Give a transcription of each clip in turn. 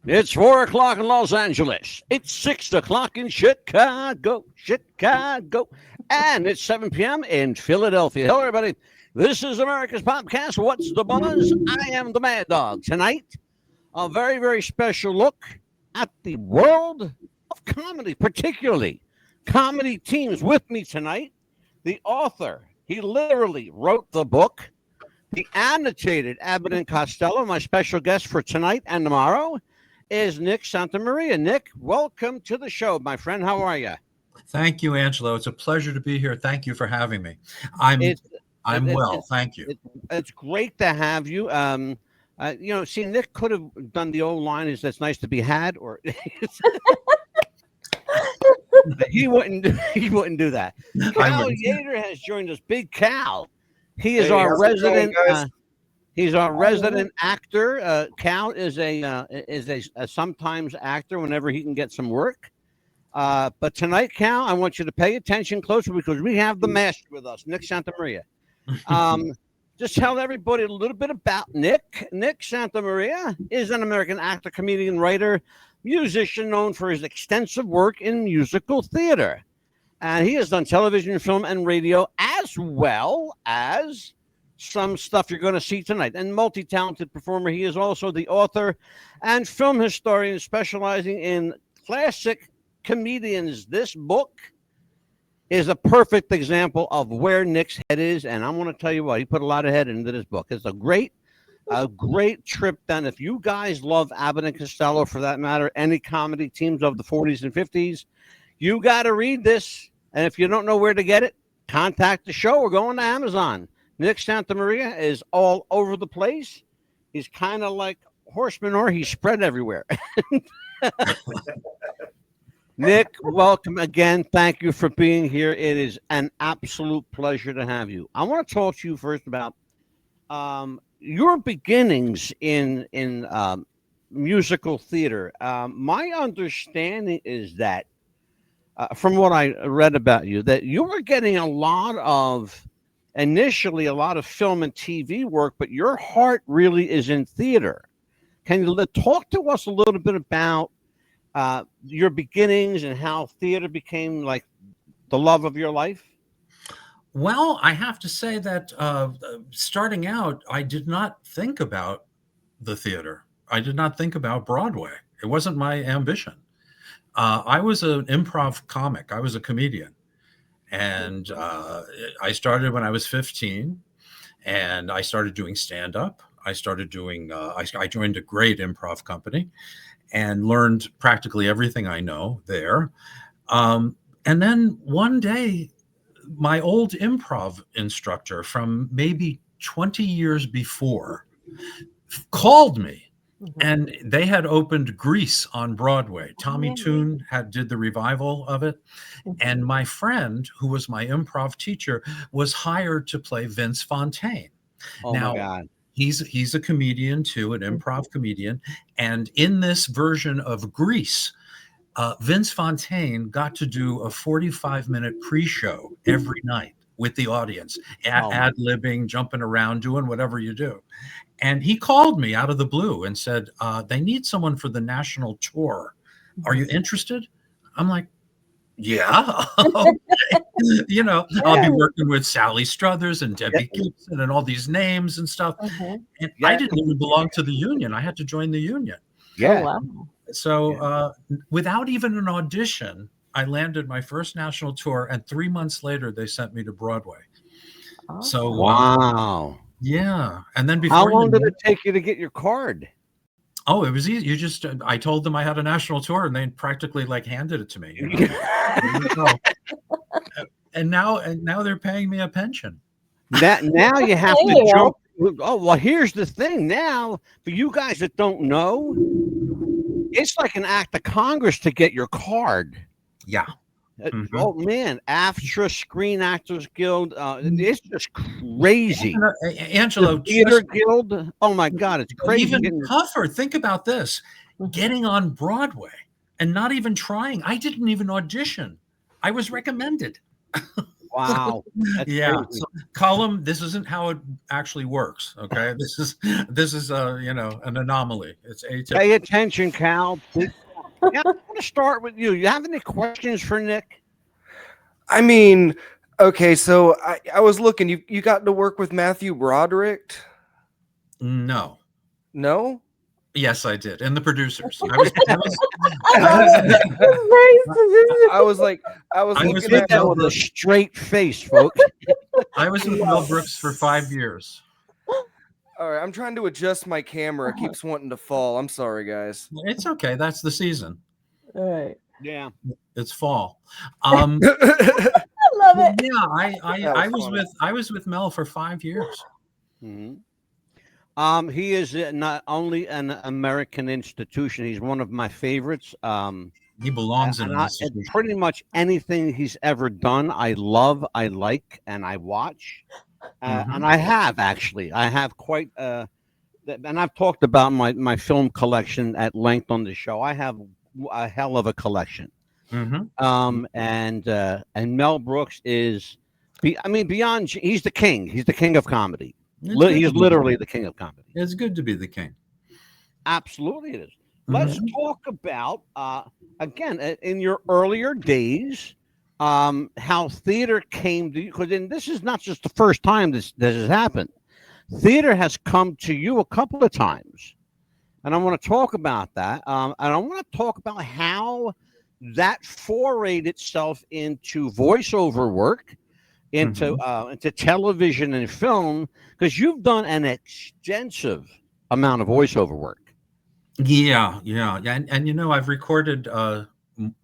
It's 4 o'clock in Los Angeles. It's 6 o'clock in Chicago, and it's 7 p.m. in Philadelphia. Hello, everybody. This is America's Popcast. What's the buzz? I am the Maddog. Tonight, a very, very special look at the world of comedy, particularly comedy teams. With me tonight, the author. He literally wrote the book. The annotated Abbott and Costello, my special guest for tonight and tomorrow, is Nick Santamaria. Nick, welcome to the show, my friend. How are you? Thank you, Angelo. It's a pleasure to be here. Thank you for having me. I'm well. Thank you. It's great to have you. See, Nick could have done the old line: "Is that's nice to be had," or he wouldn't do that. Cal Yater has joined us. Big Cal. He is our resident. He's our resident actor. Cal is a sometimes actor whenever he can get some work. But tonight, Cal, I want you to pay attention closer because we have the master with us, Nick Santamaria. Just tell everybody a little bit about Nick. Nick Santamaria is an American actor, comedian, writer, musician known for his extensive work in musical theater. And he has done television, film, and radio, as well as some stuff you're going to see tonight. And multi-talented performer, he is also the author and film historian specializing in classic comedians. This book is a perfect example of where Nick's head is. And I'm going to tell you what, he put a lot of head into this book. It's a great trip down. If you guys love Abbott and Costello, for that matter, any comedy teams of the 40s and 50s, you got to read this. And if you don't know where to get it, contact the show or go on to Amazon. Nick Santamaria is all over the place. He's kind of like horse manure. He's spread everywhere. Nick, welcome again. Thank you for being here. It is an absolute pleasure to have you. I want to talk to you first about your beginnings in musical theater. My understanding is that, from what I read about you, that you were getting initially a lot of film and TV work, but your heart really is in theater. Can you talk to us a little bit about your beginnings and how theater became like the love of your life? Well, I have to say that starting out, I did not think about the theater. I did not think about Broadway. It wasn't my ambition. I was an improv comic. I was a comedian. And I started when I was 15, and I started doing stand-up. I started doing, I joined a great improv company and learned practically everything I know there. And then one day, my old improv instructor from maybe 20 years before called me. And they had opened Grease on Broadway. Tommy Tune did the revival of it. And my friend, who was my improv teacher, was hired to play Vince Fontaine. Oh, now, my God. He's a comedian too, an improv comedian. And in this version of Grease, Vince Fontaine got to do a 45-minute pre-show every night with the audience, ad-libbing, jumping around, doing whatever you do. And he called me out of the blue and said, they need someone for the national tour. Are you interested? I'm like, yeah. You know, I'll be working with Sally Struthers and Debbie Gibson and all these names and stuff. And I didn't even belong to the union. I had to join the union. Yeah. Oh, wow. So without even an audition, I landed my first national tour. And 3 months later, they sent me to Broadway. Oh. So wow. Yeah. And then before how long did it take you to get your card? Oh, it was easy. I told them I had a national tour and they practically like handed it to me. You know? and now they're paying me a pension. Now you have to jump. Oh, well, here's the thing. Now, for you guys that don't know, it's like an act of Congress to get your card. Yeah. Oh man, AFTRA, Screen Actors Guild, it's just crazy. Angelo, Theater Guild. Oh my God, it's crazy. Even tougher. Think about this: getting on Broadway and not even trying. I didn't even audition. I was recommended. Wow. That's Yeah. crazy. So, Cullum, this isn't how it actually works. Okay. This is an anomaly. It's atypical. Pay attention, Cal. Yeah, I'm going to start with you. You have any questions for Nick? I mean, okay, so I was looking. You got to work with Matthew Broderick? No. No? Yes, I did. And the producers. I was looking at that with a straight face, folks. I was with Mel Brooks for 5 years. All right, I'm trying to adjust my camera. It keeps wanting to fall. I'm sorry, guys. It's okay. That's the season. All right. Yeah. It's fall. I love it. Yeah, I was with Mel for 5 years. Mm-hmm. He is not only an American institution, he's one of my favorites. He belongs in an institution. Pretty much anything he's ever done, I love, I like, and I watch. And I have quite and I've talked about my film collection at length on the show. I have a hell of a collection. And Mel Brooks is, beyond, he's the king. He's the king of comedy. He's literally the king of comedy. It's good to be the king. Absolutely it is. Let's talk about, again, in your earlier days, how theater came to you. Because this is not just the first time this has happened. Theater has come to you a couple of times. And I want to talk about that. And I want to talk about how that forayed itself into voiceover work, into television and film, because you've done an extensive amount of voiceover work. Yeah. And I've recorded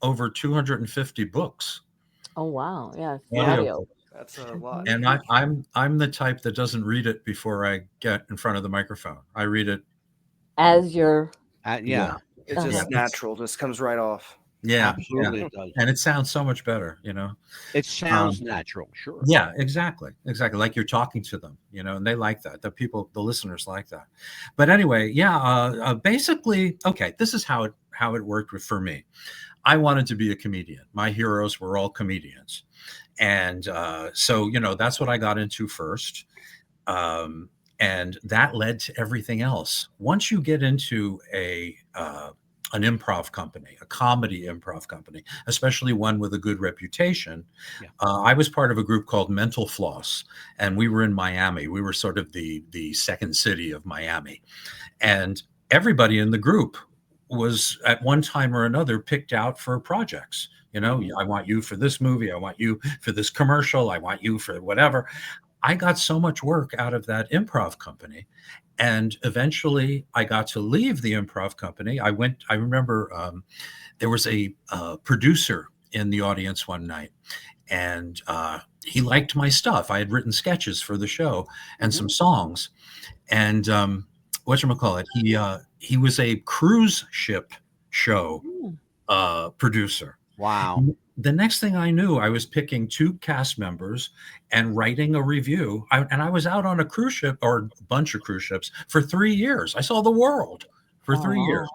over 250 books. Oh wow! Yeah, audio. That's a lot. And I'm the type that doesn't read it before I get in front of the microphone. I read it as you're. It's just natural. Just comes right off. Yeah, absolutely, it does. And it sounds so much better. It sounds natural. Sure. Yeah, exactly. Like you're talking to them. And they like that. The listeners like that. But anyway, basically, okay. This is how it worked for me. I wanted to be a comedian. My heroes were all comedians. And so, that's what I got into first. And that led to everything else. Once you get into an improv company, a comedy improv company, especially one with a good reputation. Yeah. I was part of a group called Mental Floss, and we were in Miami. We were sort of the second city of Miami. And everybody in the group was at one time or another picked out for projects. I want you for this movie. I want you for this commercial. I want you for whatever. I got so much work out of that improv company. And eventually I got to leave the improv company. I remember there was a producer in the audience one night, and he liked my stuff. I had written sketches for the show and some songs. And whatchamacallit, he was a cruise ship show producer. Wow. The next thing I knew, I was picking 2 cast members and writing a review. I was out on a cruise ship, or a bunch of cruise ships, for 3 years. I saw the world for 3 years.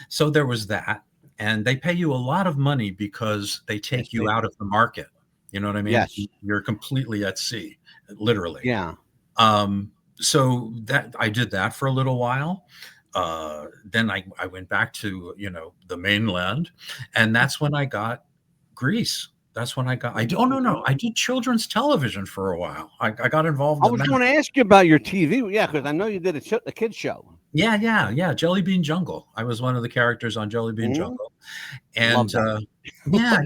So there was that. And they pay you a lot of money because they take you out of the market. You know what I mean? Yes. You're completely at sea, literally. Yeah. So that I did that for a little while. Then I went back to, the mainland. And that's when I got Grease. That's when I did children's television for a while. I got involved. I was going to ask you about your TV. Yeah, because I know you did a kids show. Yeah. Jelly Bean Jungle. I was one of the characters on Jelly Bean Jungle. And yeah.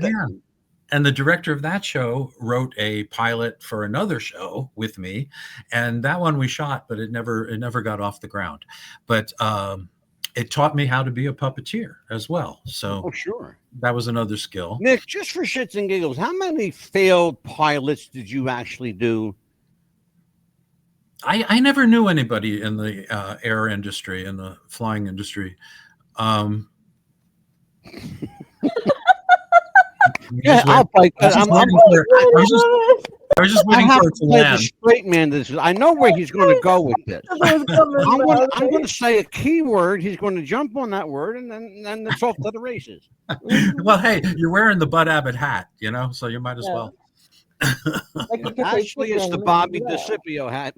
And the director of that show wrote a pilot for another show with me. And that one we shot, but it never got off the ground. But it taught me how to be a puppeteer as well. So sure. That was another skill. Nick, just for shits and giggles, how many failed pilots did you actually do? I never knew anybody in the air industry, in the flying industry. Yeah, I'll fight. I was just waiting for it to land. Straight man, I know where he's going to go with this. I'm going to say a key word. He's going to jump on that word, and then it's off to the races. Well, hey, you're wearing the Bud Abbott hat, so you might as well. Like you could say Actually, it's the chicken, Bobby yeah. DeCipio hat.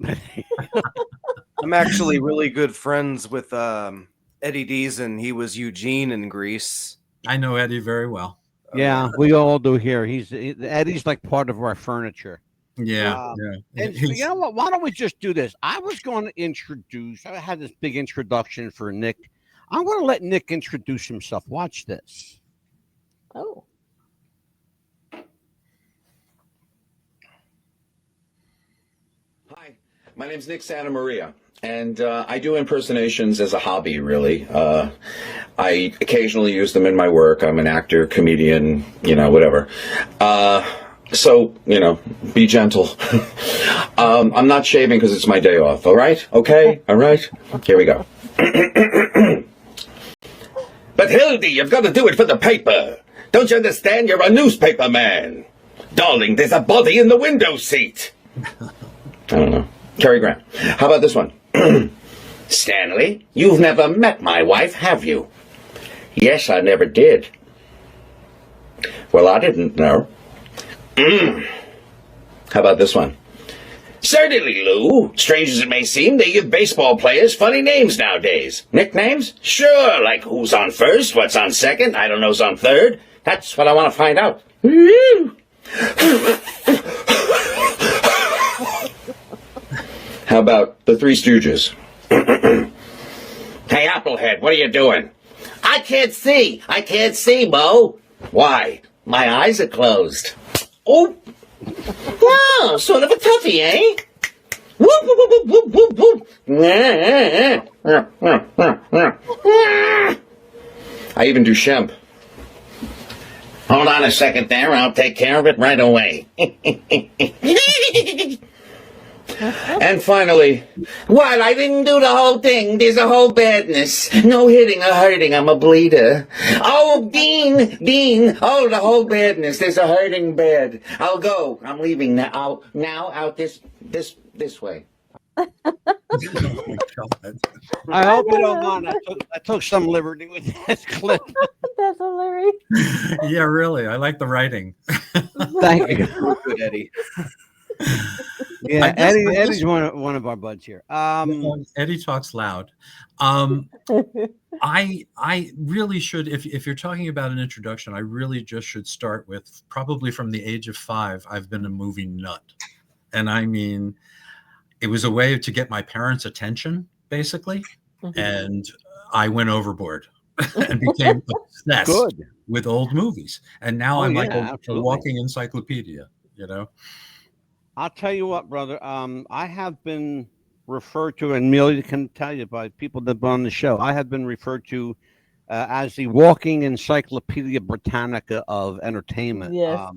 I'm actually really good friends with Eddie Deason. He was Eugene in Greece. I know Eddie very well. Yeah, we all do here. Eddie's like part of our furniture. Yeah, And so, you know what? Why don't we just do this? I was going to introduce. I had this big introduction for Nick. I'm going to let Nick introduce himself. Watch this. Oh. Hi, my name's Nick Santa Maria, and I do impersonations as a hobby, really. I occasionally use them in my work. I'm an actor, comedian, whatever. So, be gentle. I'm not shaving because it's my day off, all right? Okay? All right? Here we go. But Hildy, you've got to do it for the paper. Don't you understand? You're a newspaper man. Darling, there's a body in the window seat. I don't know. Cary Grant. How about this one? Stanley, you've never met my wife, have you? Yes, I never did. Well, I didn't know. How about this one? Certainly, Lou. Strange as it may seem, they give baseball players funny names nowadays. Nicknames? Sure, like who's on first, what's on second, I don't know's on third. That's what I want to find out. How about the Three Stooges? Hey, Applehead, what are you doing? I can't see, Bo. Why? My eyes are closed. Oh! Wow, sort of a toughie, eh? Whoop, whoop, whoop, whoop, whoop, whoop. I even do Shemp. Hold on a second there, I'll take care of it right away. And finally, what? I didn't do the whole thing. There's a whole badness. No hitting or hurting. I'm a bleeder. Oh, Dean. Oh, the whole badness. There's a hurting bed. I'll go. I'm leaving now. Out this way. Oh my God. I hope you don't mind. I took some liberty with this clip. That's hilarious. Yeah, really. I like the writing. Thank you. Good, Eddie. Yeah, Eddie's one of our buds here. Eddie talks loud. I really should, if you're talking about an introduction, I really just should start with probably from the age of 5. I've been a movie nut, and I mean, it was a way to get my parents' attention, basically, and I went overboard and became obsessed with old movies, and now I'm like a walking encyclopedia, I'll tell you what, brother. I have been referred to, and Amelia can tell you by people that have been on the show. I have been referred to as the walking Encyclopedia Britannica of entertainment. Yes.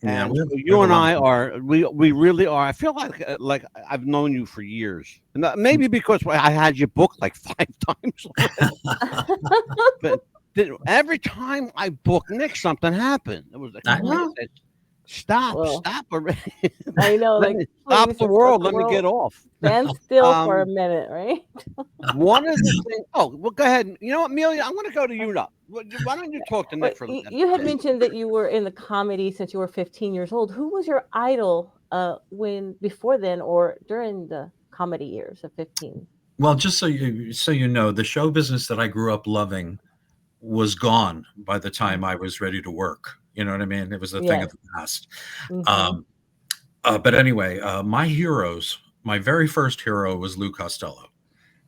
And so you and I are, we really are. I feel like I've known you for years, and maybe because I had your book like 5 times. But every time I book Nick, something happened. It was like, stop already. I know, stop the world. Let me get off. Stand still for a minute, right? One of the things. Oh, well, go ahead. You know what, Amelia? I'm going to go to you now. Why don't you talk to Nick for a minute? You had mentioned that you were in the comedy since you were 15 years old. Who was your idol before then or during the comedy years of 15? Well, just so you know, the show business that I grew up loving was gone by the time I was ready to work. You know what I mean? It was a thing of the past. But anyway, my heroes, my very first hero was Lou Costello.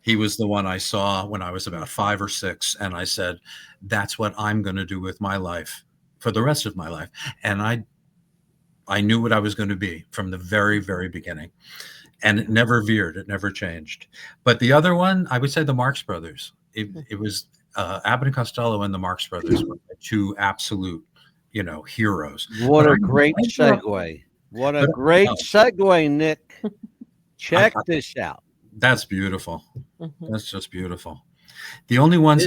He was the one I saw when I was about 5 or 6. And I said, that's what I'm going to do with my life for the rest of my life. And I knew what I was going to be from the very, very beginning. And it never veered. It never changed. But the other one, I would say the Marx Brothers. It was Abbott and Costello and the Marx Brothers were the 2 absolute heroes. What a great segue. What a great segue, Nick. Check this out. That's beautiful. That's just beautiful. The only ones,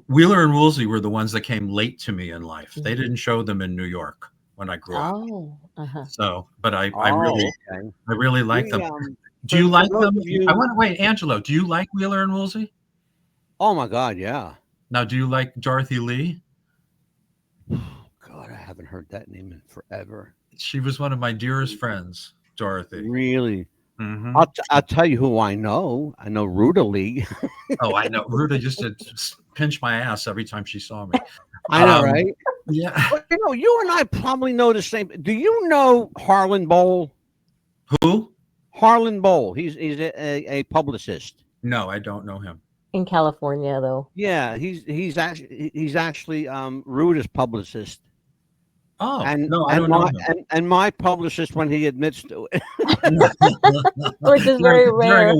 Wheeler and Woolsey were the ones that came late to me in life. They didn't show them in New York when I grew up. So, but I really like them. Do you like them? I want to wait, Angelo, do you like Wheeler and Woolsey? Oh my God, yeah. Now, do you like Dorothy Lee? God, I haven't heard that name in forever. She was one of my dearest friends, Dorothy. Really? Mm-hmm. I'll tell you who I know. I know Ruta Lee. Oh, I know. Ruta used to pinch my ass every time she saw me. I know, right? Yeah. But, you and I probably know the same. Do you know Harlan Bowl? Who? Harlan Bowl. He's a publicist. No, I don't know him. In California, though. Yeah, he's actually Ruta's publicist. Oh, and no, I don't know him. And my publicist when he admits to it. Which is very rare.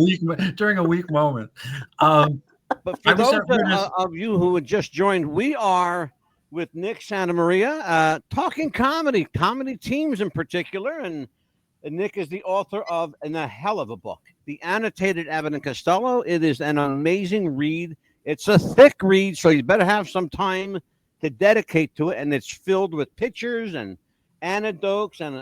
During a weak moment. But for those of you who had just joined, we are with Nick Santa Maria talking comedy teams in particular. And Nick is the author of a hell of a book, The Annotated Abbott and Costello. It is an amazing read. It's a thick read, so you better have some time to dedicate to it. And it's filled with pictures and anecdotes and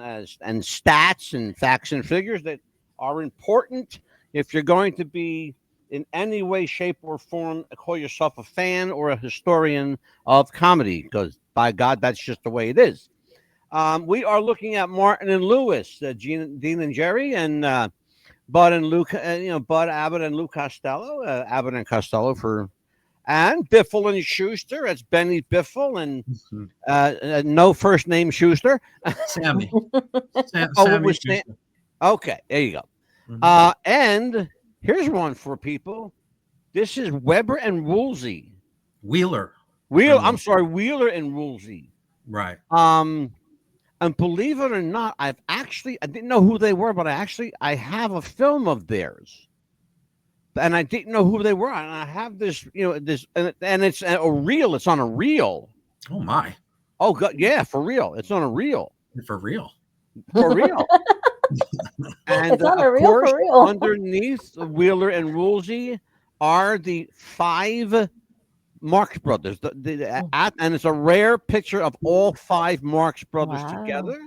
stats and facts and figures that are important if you're going to be in any way, shape, or form call yourself a fan or a historian of comedy, because by God, that's just the way it is. We are looking at Martin and Lewis, Dean and Jerry, and Bud and Luke, Bud Abbott and Lou Costello, Abbott and Costello and Biffle and Schuster. That's Benny Biffle and no first name Schuster. Sammy. Sammy Schuster. Okay, there you go. Mm-hmm. And here's one for people. This is Weber and Woolsey. Wheeler. I'm sorry, Wheeler and Woolsey. Right. And believe it or not, I didn't know who they were, but I have a film of theirs, and I didn't know who they were. And I have this, and it's a reel. It's on a reel. Oh my! Oh God, yeah, for real. It's on a reel. For real. For real. And it's on a reel, course, for real. Underneath Wheeler and Woolsey are the 5 Marx Brothers, and it's a rare picture of all 5 Marx Brothers together.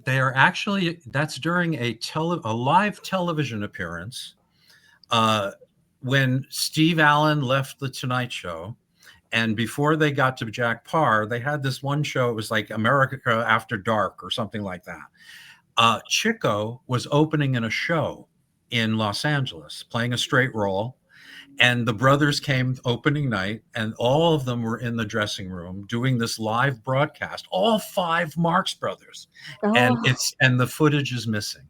They are actually, that's during a live television appearance when Steve Allen left The Tonight Show, and before they got to Jack Parr, they had this one show. It was like America After Dark or something like that. Chico was opening in a show in Los Angeles, playing a straight role. And the brothers came opening night, and all of them were in the dressing room doing this live broadcast. All 5 Marx Brothers, and the footage is missing.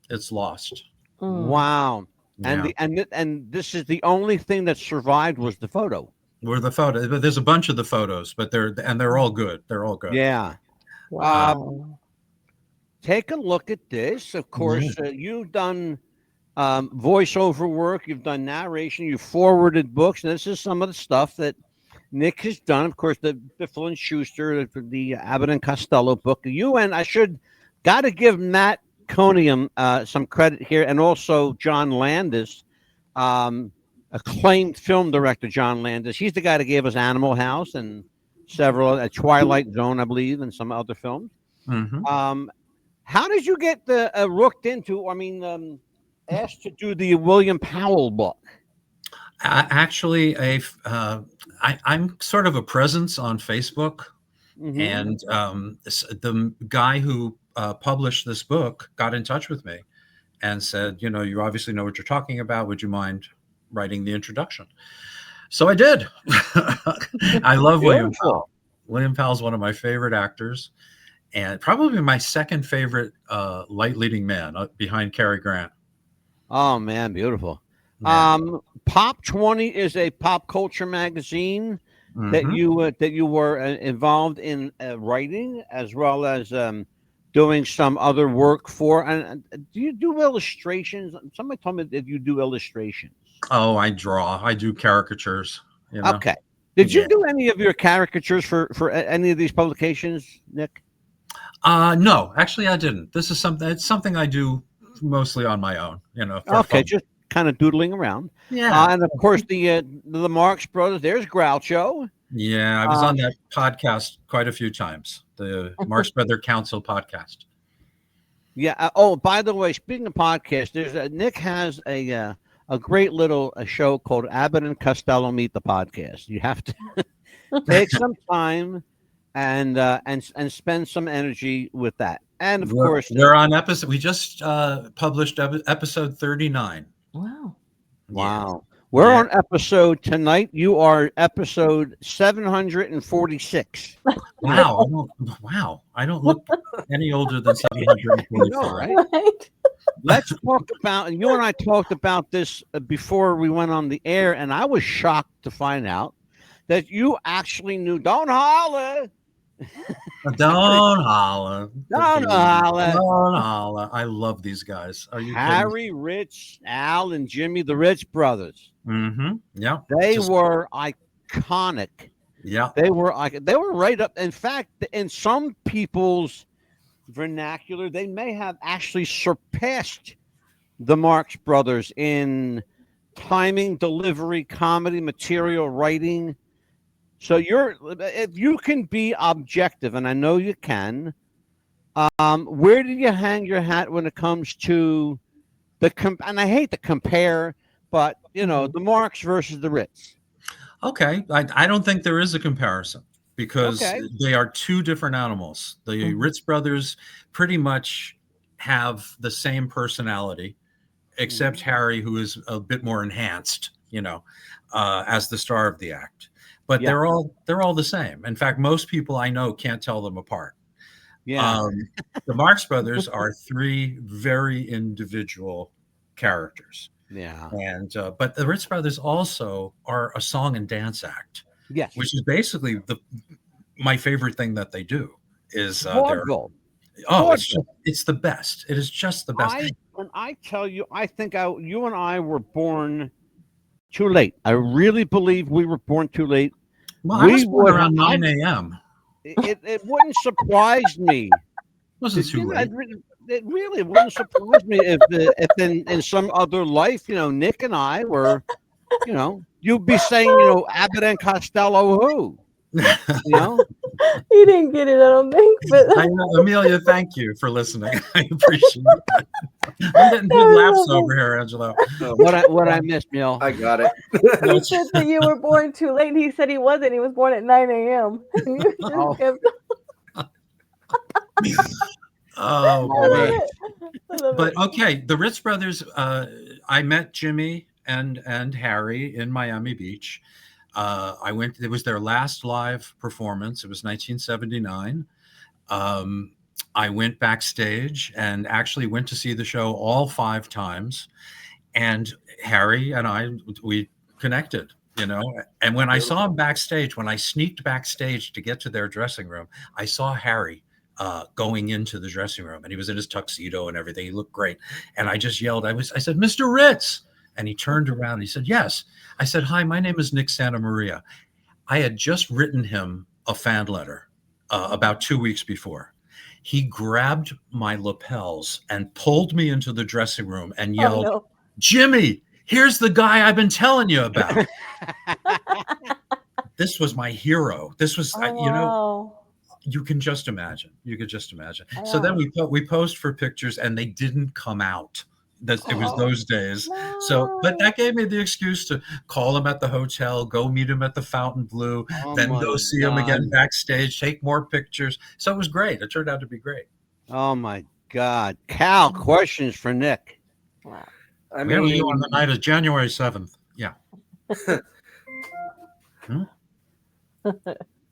It's lost. Wow! Yeah. And this is the only thing that survived was the photo. There's a bunch of the photos, but they're all good. They're all good. Yeah. Wow. Take a look at this. Of course, you've done voiceover work, you've done narration, you've forwarded books, and this is some of the stuff that Nick has done. Of course, the Biffle and Schuster, the Abbott and Costello book. I got to give Matt Conium some credit here, and also John Landis, acclaimed film director John Landis. He's the guy that gave us Animal House and several, Twilight Zone, I believe, and some other films. Mm-hmm. How did you get rooked into? Asked to do the William Powell book? Actually, I'm sort of a presence on Facebook, and the guy who published this book got in touch with me and said, you obviously know what you're talking about. Would you mind writing the introduction? So I did. I love William Powell. William Powell's one of my favorite actors, and probably my second favorite light leading man behind Cary Grant. Oh man, beautiful. Yeah. Pop 20 is a pop culture magazine that you were involved in writing, as well as doing some other work for. And do you do illustrations? Somebody told me that you do illustrations. Oh, I draw. I do caricatures. Okay. Did you do any of your caricatures for any of these publications, Nick? No, actually, I didn't. It's something I do mostly on my own, Okay, fun. Just kind of doodling around. Yeah. And of course the Marx Brothers, there's Groucho. Yeah, I was on that podcast quite a few times, the Marx Brother Council podcast. Yeah. By the way, speaking of podcasts, Nick has a great little show called Abbott and Costello Meet the Podcast. You have to take some time and spend some energy with that. And of course, we're on episode. We just published episode 39. Wow. Wow. We're on episode tonight. You are episode 746. Wow. I don't look any older than 745. Right? Let's talk about, and you and I talked about this before we went on the air, and I was shocked to find out that you actually knew Don't Holler. Don't holler. Don't holler. Don't holler. I love these guys. Are you Harry, Rich, Al, and Jimmy, the Rich brothers. Mm-hmm. Yeah. They were iconic. Yeah. They were right up. In fact, in some people's vernacular, they may have actually surpassed the Marx Brothers in timing, delivery, comedy, material, writing. So if you can be objective, and I know you can, where do you hang your hat when it comes to and I hate to compare, but the Marx versus the Ritz? Okay, I don't think there is a comparison because they are two different animals. The Ritz brothers pretty much have the same personality, except Harry, who is a bit more enhanced, as the star of the act. But they're all the same. In fact, most people I know can't tell them apart. Yeah. The Marx Brothers are three very individual characters. Yeah. And but the Ritz Brothers also are a song and dance act. Yes. Which is basically my favorite thing that they do is it's the best. It is just the best. When I tell you, I think you and I were born too late. I really believe we were born too late. Well, I was born around 9 a.m. It wouldn't surprise me. Wasn't too late. It really wouldn't surprise me if in some other life, Nick and I were, you'd be saying, Abbott and Costello who? He didn't get it, I don't think. But I know, Amelia, thank you for listening. I appreciate it. I'm getting good laughs over here, Angelo. What I missed, Neil? I got it. He said that you were born too late. He said he wasn't. He was born at 9 a.m. Oh, boy. But okay, the Ritz Brothers. I met Jimmy and Harry in Miami Beach. I went. It was their last live performance. It was 1979. I went backstage and actually went to see the show all 5 times. And Harry and we connected, And when I saw him backstage, when I sneaked backstage to get to their dressing room, I saw Harry going into the dressing room, and he was in his tuxedo and everything. He looked great. And I just yelled, I said, "Mr. Ritz." And he turned around and he said, "Yes." I said, "Hi, my name is Nick Santa Maria." I had just written him a fan letter about 2 weeks before. He grabbed my lapels and pulled me into the dressing room and yelled, "Oh, no. Jimmy, here's the guy I've been telling you about." This was my hero. This was, wow. You can just imagine. You could just imagine. So then we posed for pictures and they didn't come out. It was those days. No. So, but that gave me the excuse to call him at the hotel, go meet him at the Fontainebleau, then go see him again backstage, take more pictures. So it was great. It turned out to be great. Oh my God. Cal, questions for Nick. Wow. I mean, you on the night of January 7th. Yeah.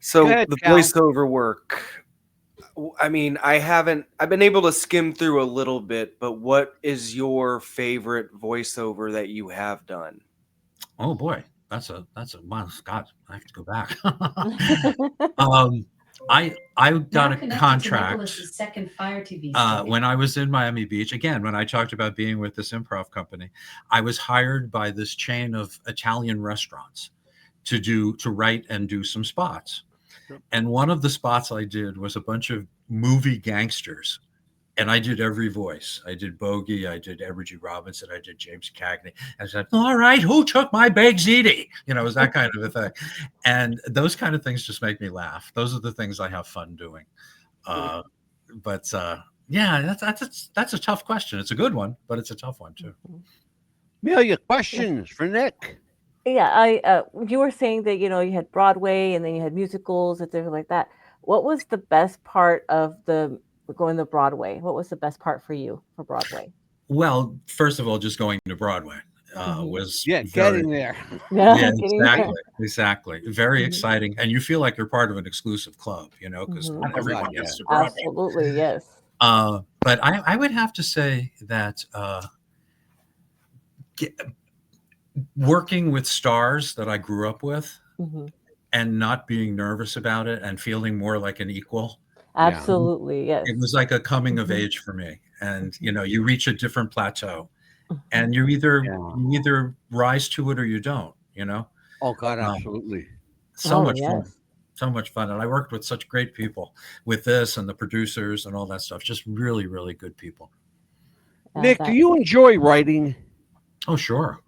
So ahead, the Cal. voiceover work. I mean, I've been able to skim through a little bit, but what is your favorite voiceover that you have done? Oh boy, that's a wow, Scott. I have to go back. I got a contract second Fire TV when I was in Miami Beach. Again, when I talked about being with this improv company, I was hired by this chain of Italian restaurants to write and do some spots. And one of the spots I did was a bunch of movie gangsters. And I did every voice. I did Bogey. I did Edward G. Robinson. I did James Cagney. I said, "All right, who took my baked ziti?" It was that kind of a thing. And those kind of things just make me laugh. Those are the things I have fun doing. Yeah, that's a tough question. It's a good one, but it's a tough one too. Amelia, questions for Nick. Yeah, you were saying that you had Broadway and then you had musicals and things like that. What was the best part of going to Broadway? What was the best part for you for Broadway? Well, first of all, just going to Broadway was getting there. Exactly. Very exciting, and you feel like you're part of an exclusive club, because not everyone gets to Broadway. Absolutely, yes. But I would have to say that working with stars that I grew up with and not being nervous about it and feeling more like an equal. Absolutely, yes. It was like a coming of age for me. And, you reach a different plateau and you either rise to it or you don't, Oh, God, absolutely. So much fun. So much fun. And I worked with such great people with this and the producers and all that stuff. Just really, really good people. Nick, do you enjoy writing? Oh, sure.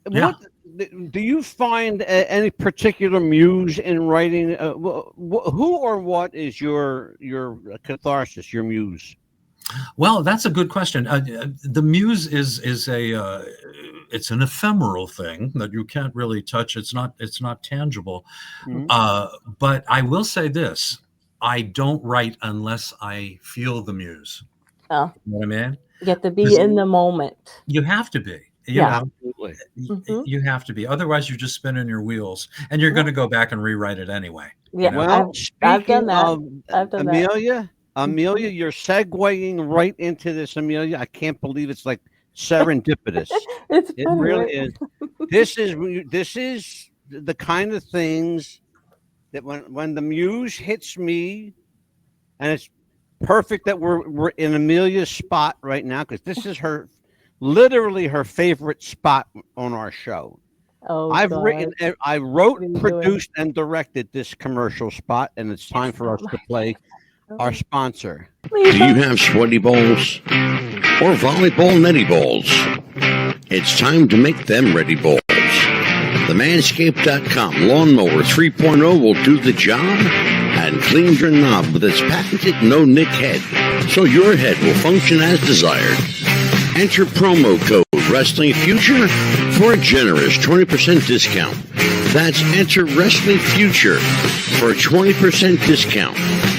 What do you find any particular muse in writing? Who or what is your catharsis, your muse? Well, that's a good question. The muse is it's an ephemeral thing that you can't really touch. It's not tangible. But I will say this: I don't write unless I feel the muse. Oh, you know what I mean? You have to be in the moment. You have to be. Absolutely. You have to be. Otherwise, you're just spinning your wheels, and you're going to go back and rewrite it anyway. Yeah, well, I've done that. I've done Amelia, you're segueing right into this, Amelia. I can't believe it's like serendipitous. It really is. This is the kind of things that when the muse hits me, and it's perfect that we're in Amelia's spot right now because this is literally her favorite spot on our show. Oh, I wrote, produced, and directed this commercial spot, and it's time for us to play our sponsor. Do you have sweaty balls or volleyball netty balls? It's time to make them ready balls. The Manscaped.com Lawnmower 3.0 will do the job and clean your knob with its patented no-nick head, so your head will function as desired. Enter promo code Wrestling Future for a generous 20% discount. That's enter Wrestling Future for a 20% discount.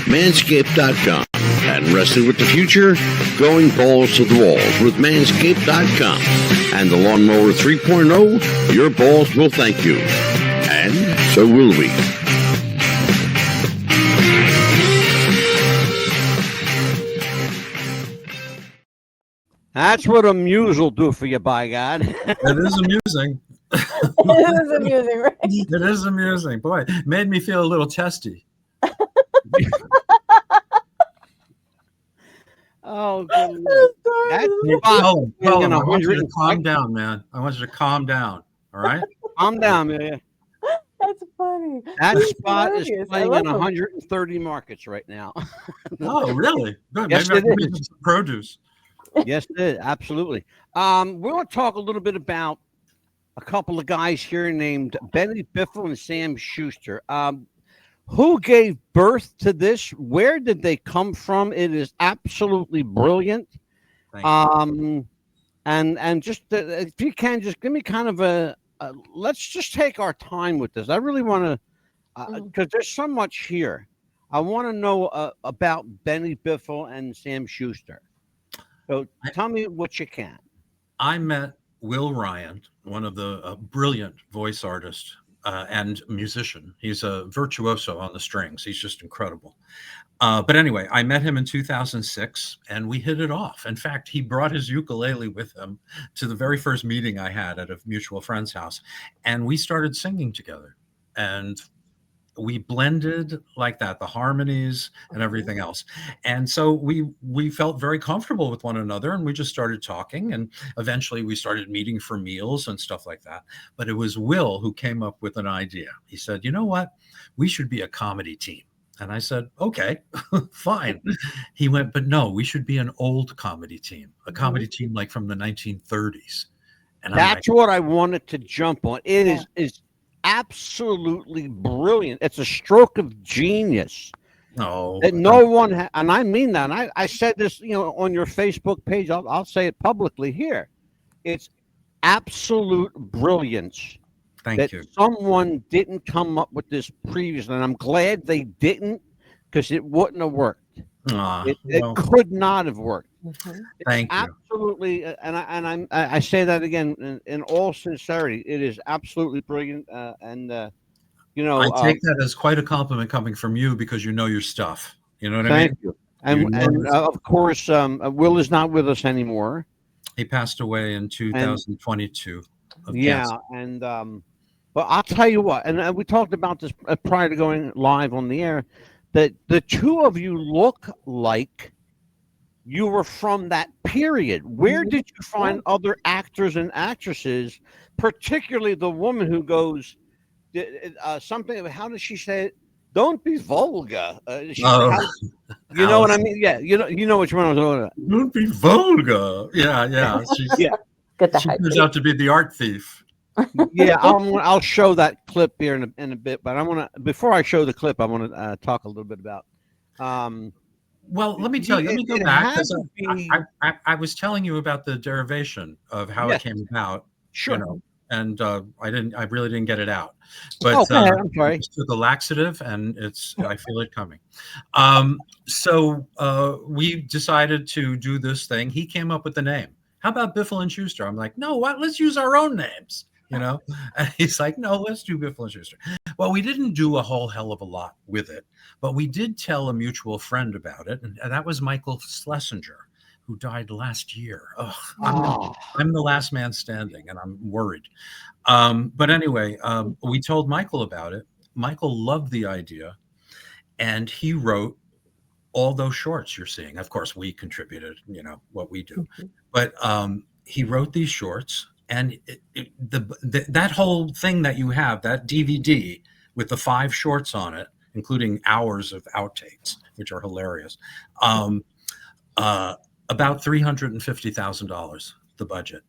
Manscaped.com and Wrestling with the Future, going balls to the walls with Manscaped.com and the Lawnmower 3.0. Your balls will thank you, and so will we. That's what a muse will do for you, by God. It is amusing. It is amusing, right? It is amusing. Boy, it made me feel a little testy. Oh, good Lord. I want you to calm down, man. I want you to calm down. All right? Calm down, man. That's funny. That spot is playing in 130 markets right now. Oh, really? Good. Yes, maybe I can get some produce. Yes, it is. Absolutely. We're going to talk a little bit about a couple of guys here named Benny Biffle and Sam Schuster. Who gave birth to this? Where did they come from? It is absolutely brilliant. And just if you can, just give me kind of let's just take our time with this. I really want to, because there's so much here. I want to know about Benny Biffle and Sam Schuster. So tell me what you can. I met Will Ryan, one of the brilliant voice artists and musician. He's a virtuoso on the strings. He's just incredible. But anyway, I met him in 2006 and we hit it off. In fact, he brought his ukulele with him to the very first meeting I had at a mutual friend's house. And we started singing together. And we blended like that, the harmonies and everything else. And so we felt very comfortable with one another and we just started talking. And eventually we started meeting for meals and stuff like that. But it was Will who came up with an idea. He said, you know what? We should be a comedy team. And I said, okay, fine. He went, but no, we should be an old comedy team, a comedy team like from the 1930s. And that's what I wanted to jump on. It is absolutely brilliant. It's a stroke of genius. That no one and I mean that. And I said this, on your Facebook page. I'll say it publicly here. It's absolute brilliance. Thank you. Someone didn't come up with this previously, and I'm glad they didn't, because it wouldn't have worked. It could not have worked. Thank you. Absolutely, and I say that again in all sincerity. It is absolutely brilliant, and I take that as quite a compliment coming from you, because you know your stuff. You know what I mean? Thank you. And of course, Will is not with us anymore. He passed away in 2022 of cancer. And but I'll tell you what, and we talked about this prior to going live on the air, that the two of you look like you were from that period. Where did you find other actors and actresses, particularly the woman who goes something? How does she say it? Don't be vulgar. You know what I mean? Yeah, you know which one I was talking about. Don't be vulgar. Yeah. She turns out to be the art thief. Yeah, I'll show that clip here in a bit, but I want to, before I show the clip, I want to talk a little bit about. Well, let me tell you. Let me go back, because I was telling you about the derivation of how it came about. Sure. You know, and I really didn't get it out. But I'm sorry. I just took a laxative, and I feel it coming. So we decided to do this thing. He came up with the name. How about Biffle and Schuster? I'm like, no, what? Let's use our own names. You know, and he's like, no, let's do Biffle and Schuster. Well, we didn't do a whole hell of a lot with it, but we did tell a mutual friend about it, and that was Michael Schlesinger, who died last year. I'm the last man standing, and I'm worried. But anyway, we told Michael about it. Michael loved the idea, and he wrote all those shorts you're seeing. Of course, we contributed, what we do, but he wrote these shorts, and that whole thing that you have, that DVD with the 5 shorts on it, including hours of outtakes, which are hilarious. About $350,000, the budget.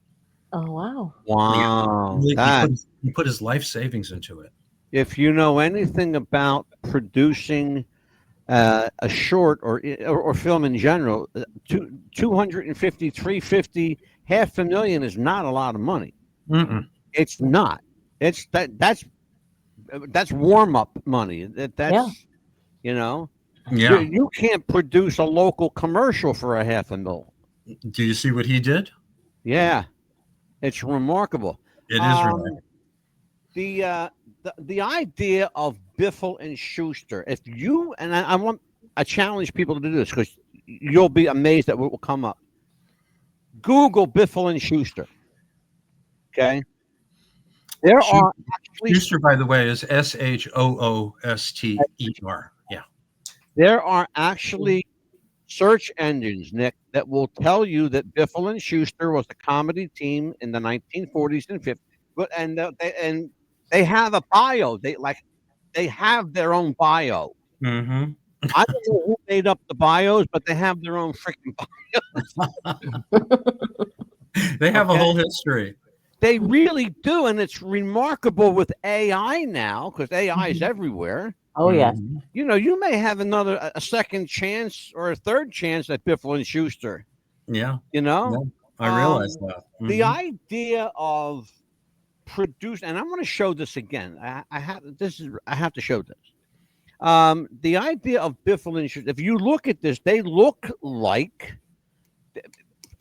Oh, wow. Wow. He put his life savings into it. If you know anything about producing a short or film in general, 250, 350, $500,000 is not a lot of money. It's not. It's that's warm up money. You can't produce a local commercial for $500,000. Do you see what he did? Yeah, it's remarkable. It is remarkable. The idea of Biffle and Schuster. If you and I challenge people to do this, because you'll be amazed at what will come up. Google Biffle and Schuster. Okay. Schuster, by the way, is SHOOSTER. Yeah. There are actually search engines, Nick, that will tell you that Biffle and Schuster was a comedy team in the 1940s and 50s. And they have a bio. They have their own bio. Mm-hmm. I don't know who made up the bios, but they have their own freaking bios. They have a whole history. They really do, and it's remarkable with AI now, because AI is everywhere. Oh, yes. You may have a second chance or a third chance at Biffle and Schuster. Yeah. I realize that. The idea of producing, and I'm going to show this again. I have to show this. The idea of Biffle and Schuster, if you look at this, they look like,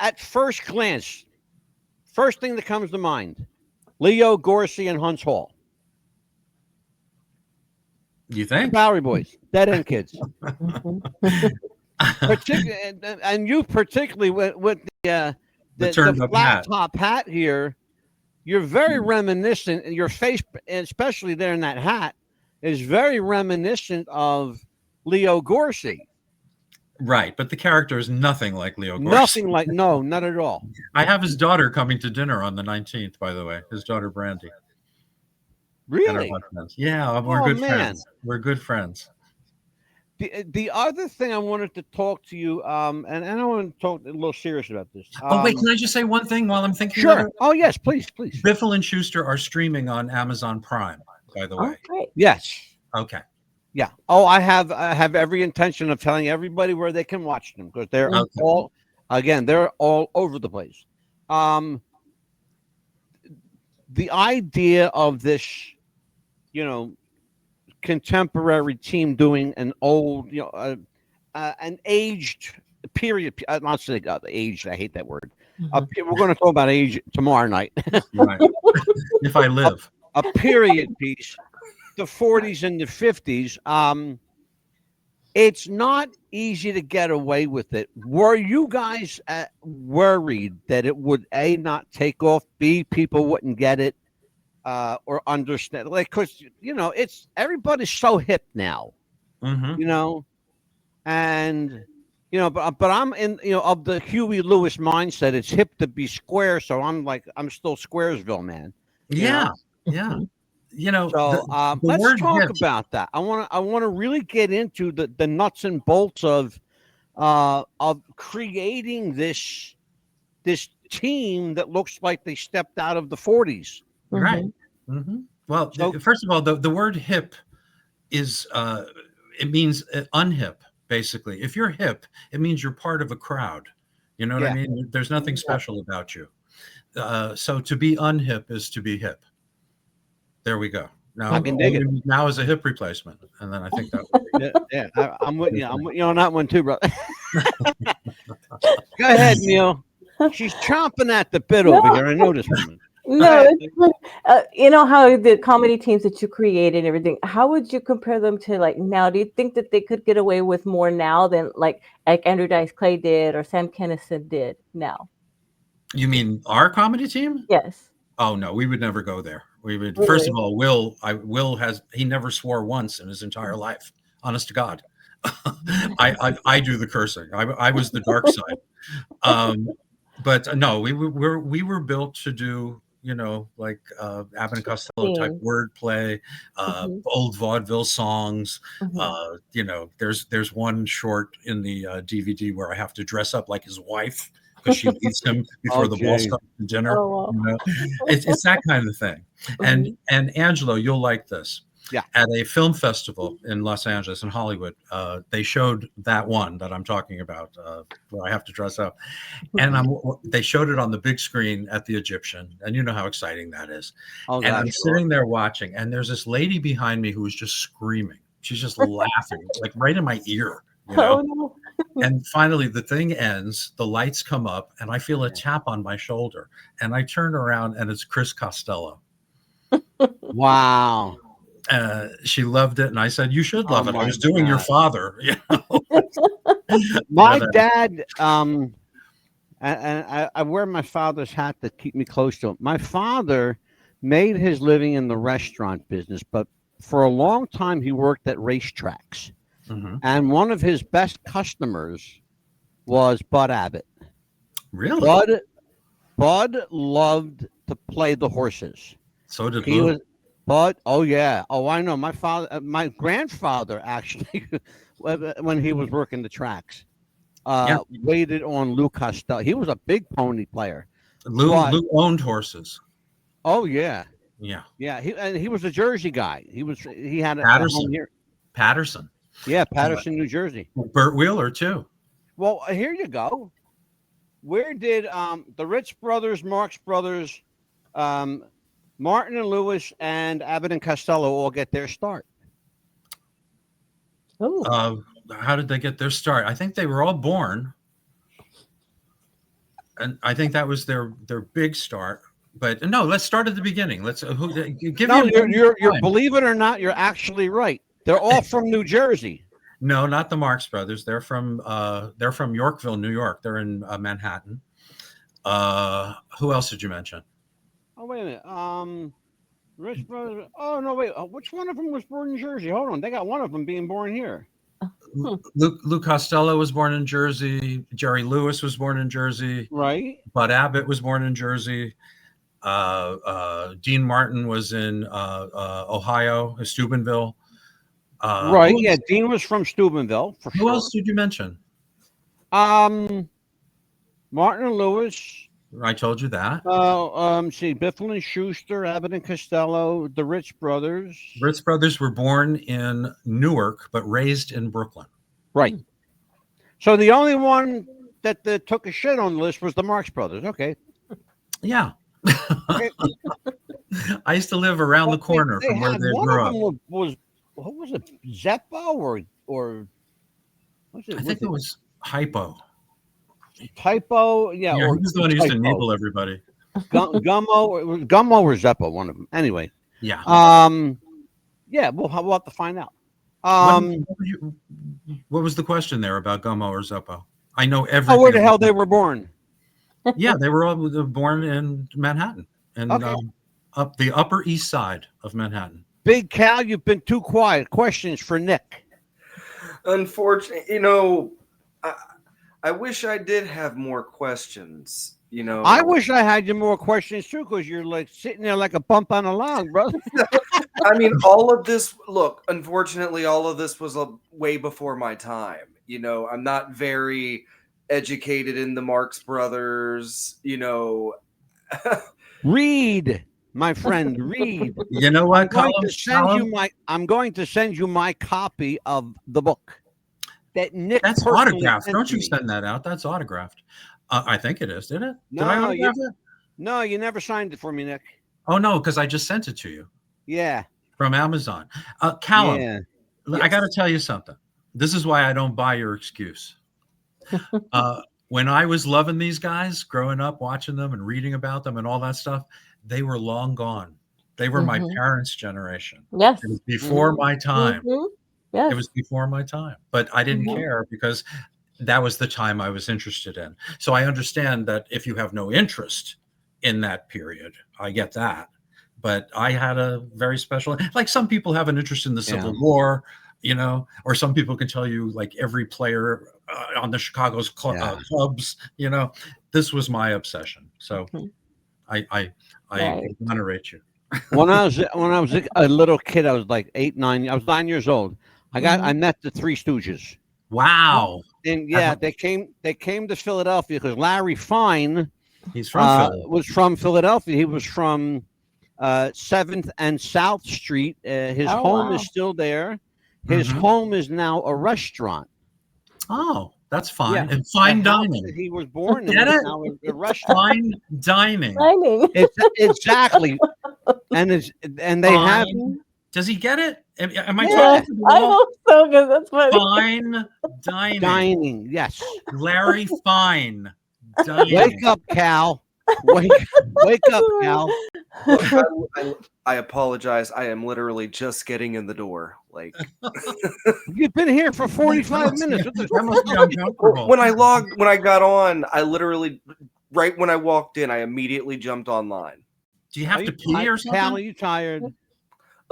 at first glance, first thing that comes to mind, Leo, Gorsey, and Hunts Hall. You think? Bowery Boys, Dead End Kids. And you particularly with the flat top hat here, you're very reminiscent, and your face, especially there in that hat, is very reminiscent of Leo Gorsey. Right, but the character is nothing like Leo Gorsey. Nothing like, no, not at all. I have his daughter coming to dinner on the 19th, by the way. His daughter, Brandy. Really? Yeah, we're good friends. We're good friends. The other thing I wanted to talk to you, and I want to talk a little serious about this. Wait, can I just say one thing while I'm thinking? Sure. Oh, yes, please. Biffle and Schuster are streaming on Amazon Prime, by the way. Great. Yes. Okay. Yeah. Oh, I have every intention of telling everybody where they can watch them, because they're they're all over the place. the idea of this, contemporary team doing an old, an aged period. I'm not saying aged. I hate that word. We're going to talk about age tomorrow night. Right. If I live. A period piece, the 40s and the 50s. It's not easy to get away with it. Were you guys worried that it would not take off, B, people wouldn't get it, or understand? Like, because it's everybody's so hip now, and but I'm in of the Huey Lewis mindset. It's hip to be square, so I'm still Squaresville man. Yeah. So let's talk about that. I want to really get into the nuts and bolts of creating this team that looks like they stepped out of the 40s. Right. Well, first of all, the word hip is it means unhip. Basically, if you're hip, it means you're part of a crowd. You know what I mean? There's nothing special about you. So to be unhip is to be hip. There we go. Now, I can dig it. Now is a hip replacement, and then I think that. I'm with you. I'm with you on that one too, brother. Go ahead, Neil. She's chomping at the bit over here. I know this woman. No, it's like, how the comedy teams that you created and everything, how would you compare them to like now? Do you think that they could get away with more now than like Andrew Dice Clay did or Sam Kinison did now? You mean our comedy team? Yes. Oh no, we would never go there. We would first of all, Will he never swore once in his entire life. Honest to God. I do the cursing. I was the dark side. But no, we were built to do like Abbott and Costello type wordplay, old vaudeville songs. There's one short in the DVD where I have to dress up like his wife because she leaves him before the ball starts for dinner. Oh, wow. It's that kind of thing. And Angelo, you'll like this. Yeah. At a film festival in Los Angeles and Hollywood, they showed that one that I'm talking about, where I have to dress up, and they showed it on the big screen at the Egyptian, and you know how exciting that is. And I'm sitting there watching, and there's this lady behind me who is just screaming. She's just laughing, like right in my ear. Oh, no. And finally, the thing ends. The lights come up, and I feel a tap on my shoulder, and I turn around, and it's Chris Costello. Wow. She loved it, and I said, "You should love it." I was doing your father. My dad, and I wear my father's hat to keep me close to him. My father made his living in the restaurant business, but for a long time he worked at racetracks. And one of his best customers was Bud Abbott. Really? Bud loved to play the horses. So did Lou. Bud, oh yeah, I know. My grandfather actually, when he was working the tracks, waited on Lou Costello. He was a big pony player. Lou owned horses. Oh yeah. Yeah. He was a Jersey guy. He had Patterson. a home here. Patterson. Yeah, Patterson, New Jersey. Burt Wheeler too. Well, here you go. Where did the Ritz brothers, Marx brothers, Martin and Lewis, and Abbott and Costello all get their start? Oh. How did they get their start? I think they were all born, and I think that was their big start. But no, let's start at the beginning. Let's give. No, you're believe it or not, you're actually right. They're all from New Jersey. No, not the Marx brothers. They're from Yorkville, New York. They're in Manhattan. Who else did you mention? Oh, wait a minute. Rich brothers. Oh no, wait. Which one of them was born in Jersey? Hold on, they got one of them being born here. Lou Costello was born in Jersey. Jerry Lewis was born in Jersey. Right. Bud Abbott was born in Jersey. Dean Martin was in Ohio, Steubenville. Right. Yeah, Dean was from Steubenville. For who else did you mention? Martin and Lewis. I told you that. See, Biffle and Schuster, Abbott and Costello, the Ritz brothers. Ritz brothers were born in Newark, but raised in Brooklyn. Right. So the only one that took a shit on the list was the Marx brothers. Okay. Yeah. Okay. I used to live around the corner from where they one grew of up. them was what was it, Zeppo or what's it? I think it was Hypo. Typo, yeah, Yeah, or he was the one who used to Typo. needle everybody. Gummo or Zeppo, one of them. Anyway, Yeah. yeah, we'll have to find out. What was the question there about Gummo or Zeppo? I know everything. Oh, where the hell they were born? Yeah, they were all born in Manhattan and up the Upper East Side of Manhattan. Big Cal, you've been too quiet. Questions for Nick. Unfortunately, I wish I did have more questions. I wish I had you more questions too, because you're like sitting there like a bump on a log, brother. I mean, all of this. Look, unfortunately, all of this was way before my time. I'm not very educated in the Marx Brothers. Read, my friend, read. You know what? I'm going to send you my copy of the book that Nick. That's autographed. Don't you send that out? That's autographed. I think it is. Did it? Did I autograph it? No, you never signed it for me, Nick. Oh no, because I just sent it to you. Yeah. From Amazon. Callum, yeah. I got to tell you something. This is why I don't buy your excuse. When I was loving these guys, growing up, watching them and reading about them and all that stuff, they were long gone. They were my parents' generation. Yes. It was before my time. Yes. It was before my time. But I didn't care because that was the time I was interested in. So I understand that if you have no interest in that period, I get that. But I had a very special, like some people have an interest in the Civil War, or some people can tell you like every player on the Chicago's clubs, this was my obsession. So I venerate you. When I was a little kid, I was like 9 years old. I met the Three Stooges. Wow. And they came to Philadelphia because Larry Fine was from Philadelphia. He was from 7th and South Street. His home is still there. His home is now a restaurant. Oh, that's fine. Yeah. And fine dining. He was born in now a restaurant. Fine dining. Exactly. And they have. Does he get it? Am I talking to I hope so, because that's funny. Fine dining. Dining, yes. Larry Fine dining. Wake up, Cal. Wake up, Cal. I apologize. I am literally just getting in the door. Like you've been here for 45 minutes. When I got on, I literally right when I walked in, I immediately jumped online. Do you have to pee or something? Cal, are you tired?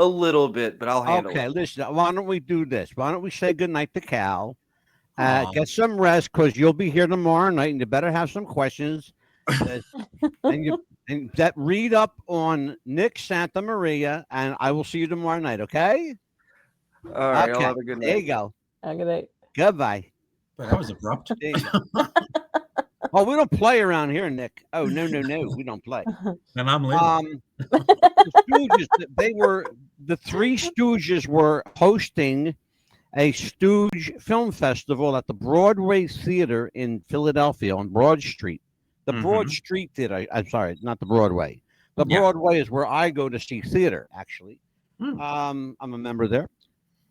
A little bit, but I'll handle it. Okay, listen. Why don't we do this? Why don't we say goodnight to Cal? Get some rest because you'll be here tomorrow night, and you better have some questions. and read up on Nick Santa Maria, and I will see you tomorrow night. Okay. All right. I'll have a good night. There you go. Good night. Goodbye. But that was abrupt. Oh, we don't play around here, Nick. Oh, no, we don't play. And I'm leaving. The Stooges, the Three Stooges were hosting a Stooge Film Festival at the Broadway Theater in Philadelphia on Broad Street. The Broad Street Theater. I'm sorry, not the Broadway. The Broadway is where I go to see theater, actually. I'm a member there.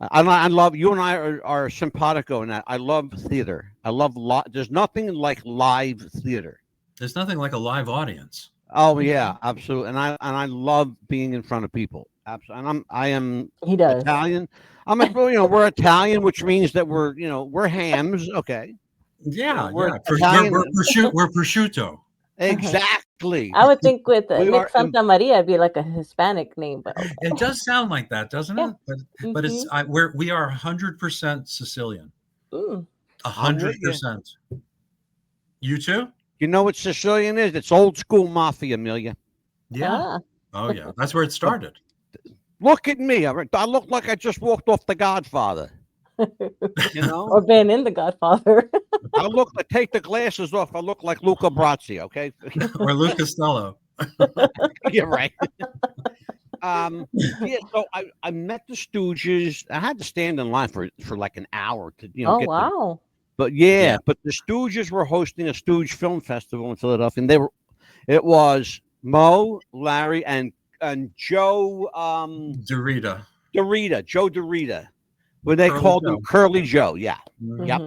I love you and I are simpatico in that. I love theater. I love there's nothing like live theater. There's nothing like a live audience. Oh yeah, absolutely. And I love being in front of people. Absolutely. And I am Italian. We're Italian, which means that we're hams. Okay. Yeah, we're prosciutto. Exactly. I would think with Nick Santa Maria, it'd be like a Hispanic name, but okay. It does sound like that, doesn't it? But it's we are 100% Sicilian. 100%. You too? You know what Sicilian is? It's old school mafia, Amelia. Yeah. Oh yeah, that's where it started. Look at me. I look like I just walked off The Godfather. Or been in The Godfather. Take the glasses off. I look like Luca Brasi, okay? Or Luke Costello. You're right. So I met the Stooges. I had to stand in line for like an hour to Oh wow. But but the Stooges were hosting a Stooge Film Festival in Philadelphia, and it was Mo, Larry, and Joe Dorita. Joe Dorita, where they Curly called Joe. him Curly Joe. Yeah. Mhm. Yep.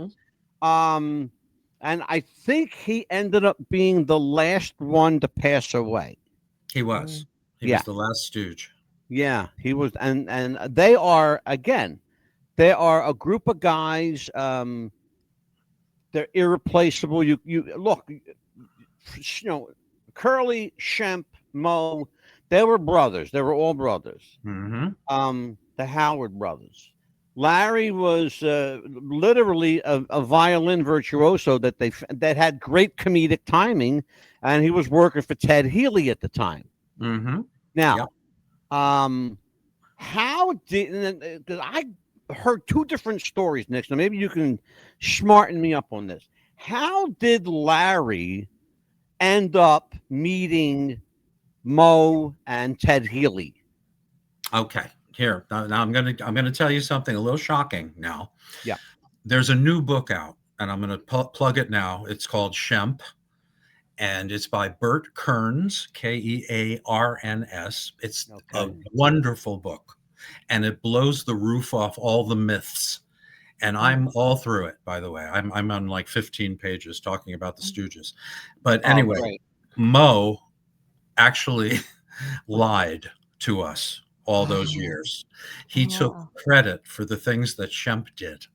And I think he ended up being the last one to pass away. He was. He was the last stooge. Yeah, he was, and they are a group of guys. They're irreplaceable. You look, Curly, Shemp, Mo, they were brothers. They were all brothers. Mm-hmm. The Howard brothers. Larry was literally a violin virtuoso that had great comedic timing, and he was working for Ted Healy at the time. Mm-hmm. Now, how did? Because I heard two different stories, Nick. So maybe you can smarten me up on this. How did Larry end up meeting Mo and Ted Healy? Okay. Here, now I'm gonna tell you something a little shocking now. Yeah. There's a new book out, and I'm gonna plug it now. It's called Shemp, and it's by Bert Kearns, Kearns. It's a wonderful book, and it blows the roof off all the myths. And I'm all through it, by the way. I'm on like 15 pages talking about the Stooges. But anyway, Mo actually lied to us all those years. He took credit for the things that Shemp did.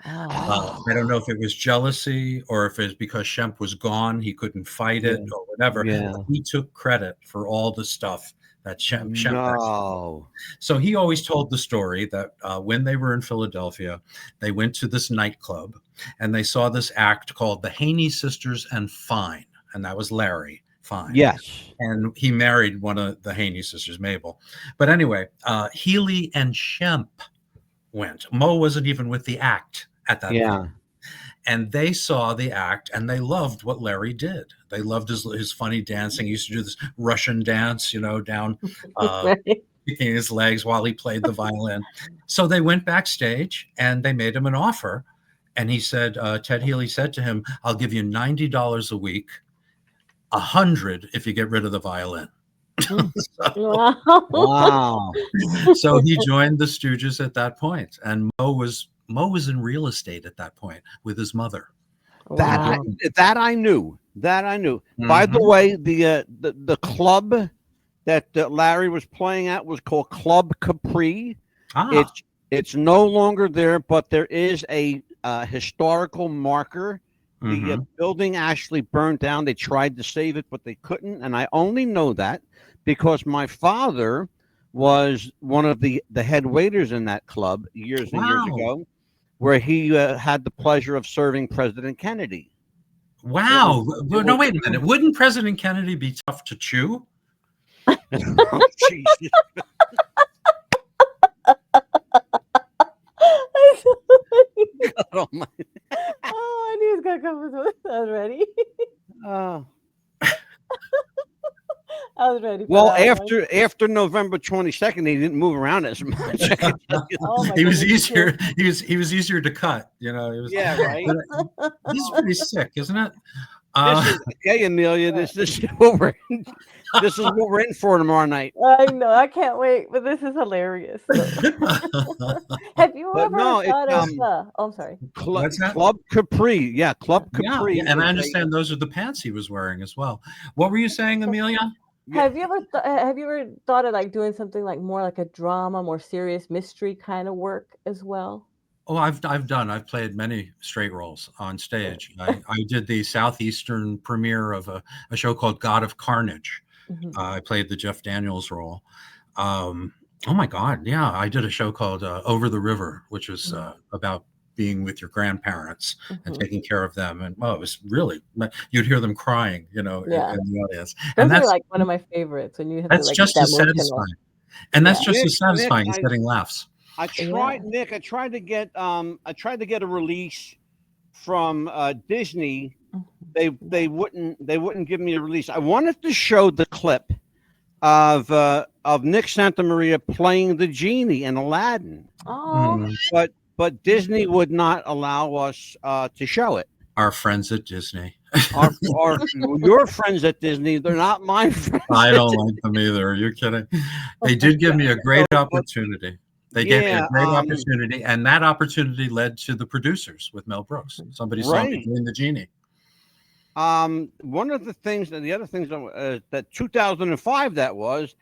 I don't know if it was jealousy or if it's because Shemp was gone, he couldn't fight it or whatever. Yeah. He took credit for all the stuff that Shemp No. So he always told the story that when they were in Philadelphia, they went to this nightclub and they saw this act called the Haney Sisters and Fine, and that was Larry Fine. Yes. And he married one of the Haney sisters, Mabel. But anyway, Healy and Shemp went. Mo wasn't even with the act at that point. And they saw the act and they loved what Larry did. They loved his funny dancing. He used to do this Russian dance, down kicking his legs while he played the violin. So they went backstage and they made him an offer. And he said, Ted Healy said to him, I'll give you $90 a week, $100 if you get rid of the violin. Wow. So he joined the Stooges at that point. And Mo was in real estate at that point with his mother. That I knew. Mm-hmm. By the way, the club that Larry was playing at was called Club Capri. It's no longer there, but there is a historical marker. The building actually burned down. They tried to save it, but they couldn't. And I only know that because my father was one of the head waiters in that club years and years ago, where he had the pleasure of serving President Kennedy. Wow. No, wait a minute. Wouldn't President Kennedy be tough to chew? Oh, Jesus. Oh, I knew he was gonna come with it. I was ready. I was ready. Well, after November 22nd, he didn't move around as much. He was easier. He was easier to cut. Yeah, right. He's pretty sick, isn't it? Okay, Amelia. This is what we're in. This is what we're in for tomorrow night. I know. I can't wait. But this is hilarious. Have you ever thought of? I'm sorry. Club Capri. Yeah, Club Capri. Yeah, and I understand those are the pants he was wearing as well. What were you saying, Amelia? Have you ever thought of like doing something like more like a drama, more serious mystery kind of work as well? Oh, I've played many straight roles on stage. I did the Southeastern premiere of a show called God of Carnage. I played the Jeff Daniels role. Oh my God. Yeah. I did a show called Over the River, which was about being with your grandparents and taking care of them. And it was really, you'd hear them crying, in the audience. And that's like one of my favorites when you have that's just as satisfying. And that's just as satisfying as getting laughs. I tried to get a release from Disney. They wouldn't give me a release. I wanted to show the clip of Nick Santamaria playing the genie in Aladdin. Oh. But Disney would not allow us to show it. Our friends at Disney. Your friends at Disney, they're not my friends. I don't like them either. Are you kidding? They did give me a great opportunity. They gave me a great opportunity, and that opportunity led to The Producers with Mel Brooks. Somebody saw me doing the genie. One of the things, the other things that 2005 that was.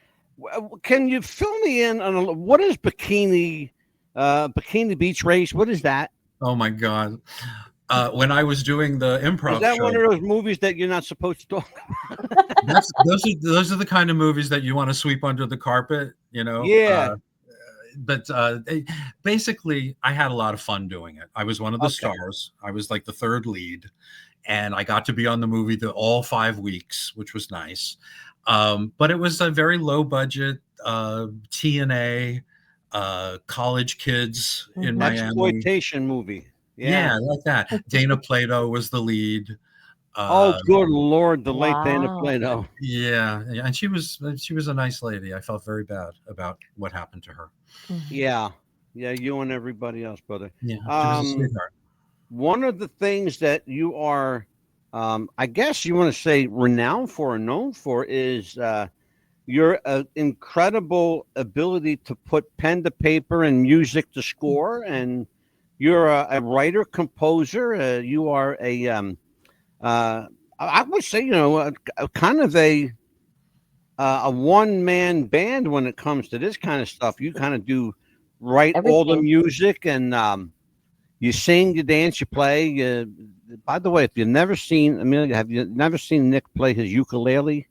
Can you fill me in on what is Bikini Beach Race? What is that? Oh my God! When I was doing the improv, is that show, one of those movies that you're not supposed to talk about? those are the kind of movies that you want to sweep under the carpet, you know? Yeah. Basically, I had a lot of fun doing it. I was one of the stars. I was like the third lead, and I got to be on the movie all 5 weeks, which was nice. But it was a very low budget TNA college kids in Miami exploitation movie. Yeah, like that. Dana Plato was the lead. Oh, good Lord, the late Dana Plato. Yeah, and she was a nice lady. I felt very bad about what happened to her. Yeah, you and everybody else, brother. Yeah, she was a sweetheart. One of the things that you are, I guess you want to say renowned for or known for is your incredible ability to put pen to paper and music to score. And you're a writer, composer. You are I would say, kind of a one-man band when it comes to this kind of stuff. You kind of write all the music, and you sing, you dance, you play. By the way, if you've never seen Amelia, have you never seen Nick play his ukulele?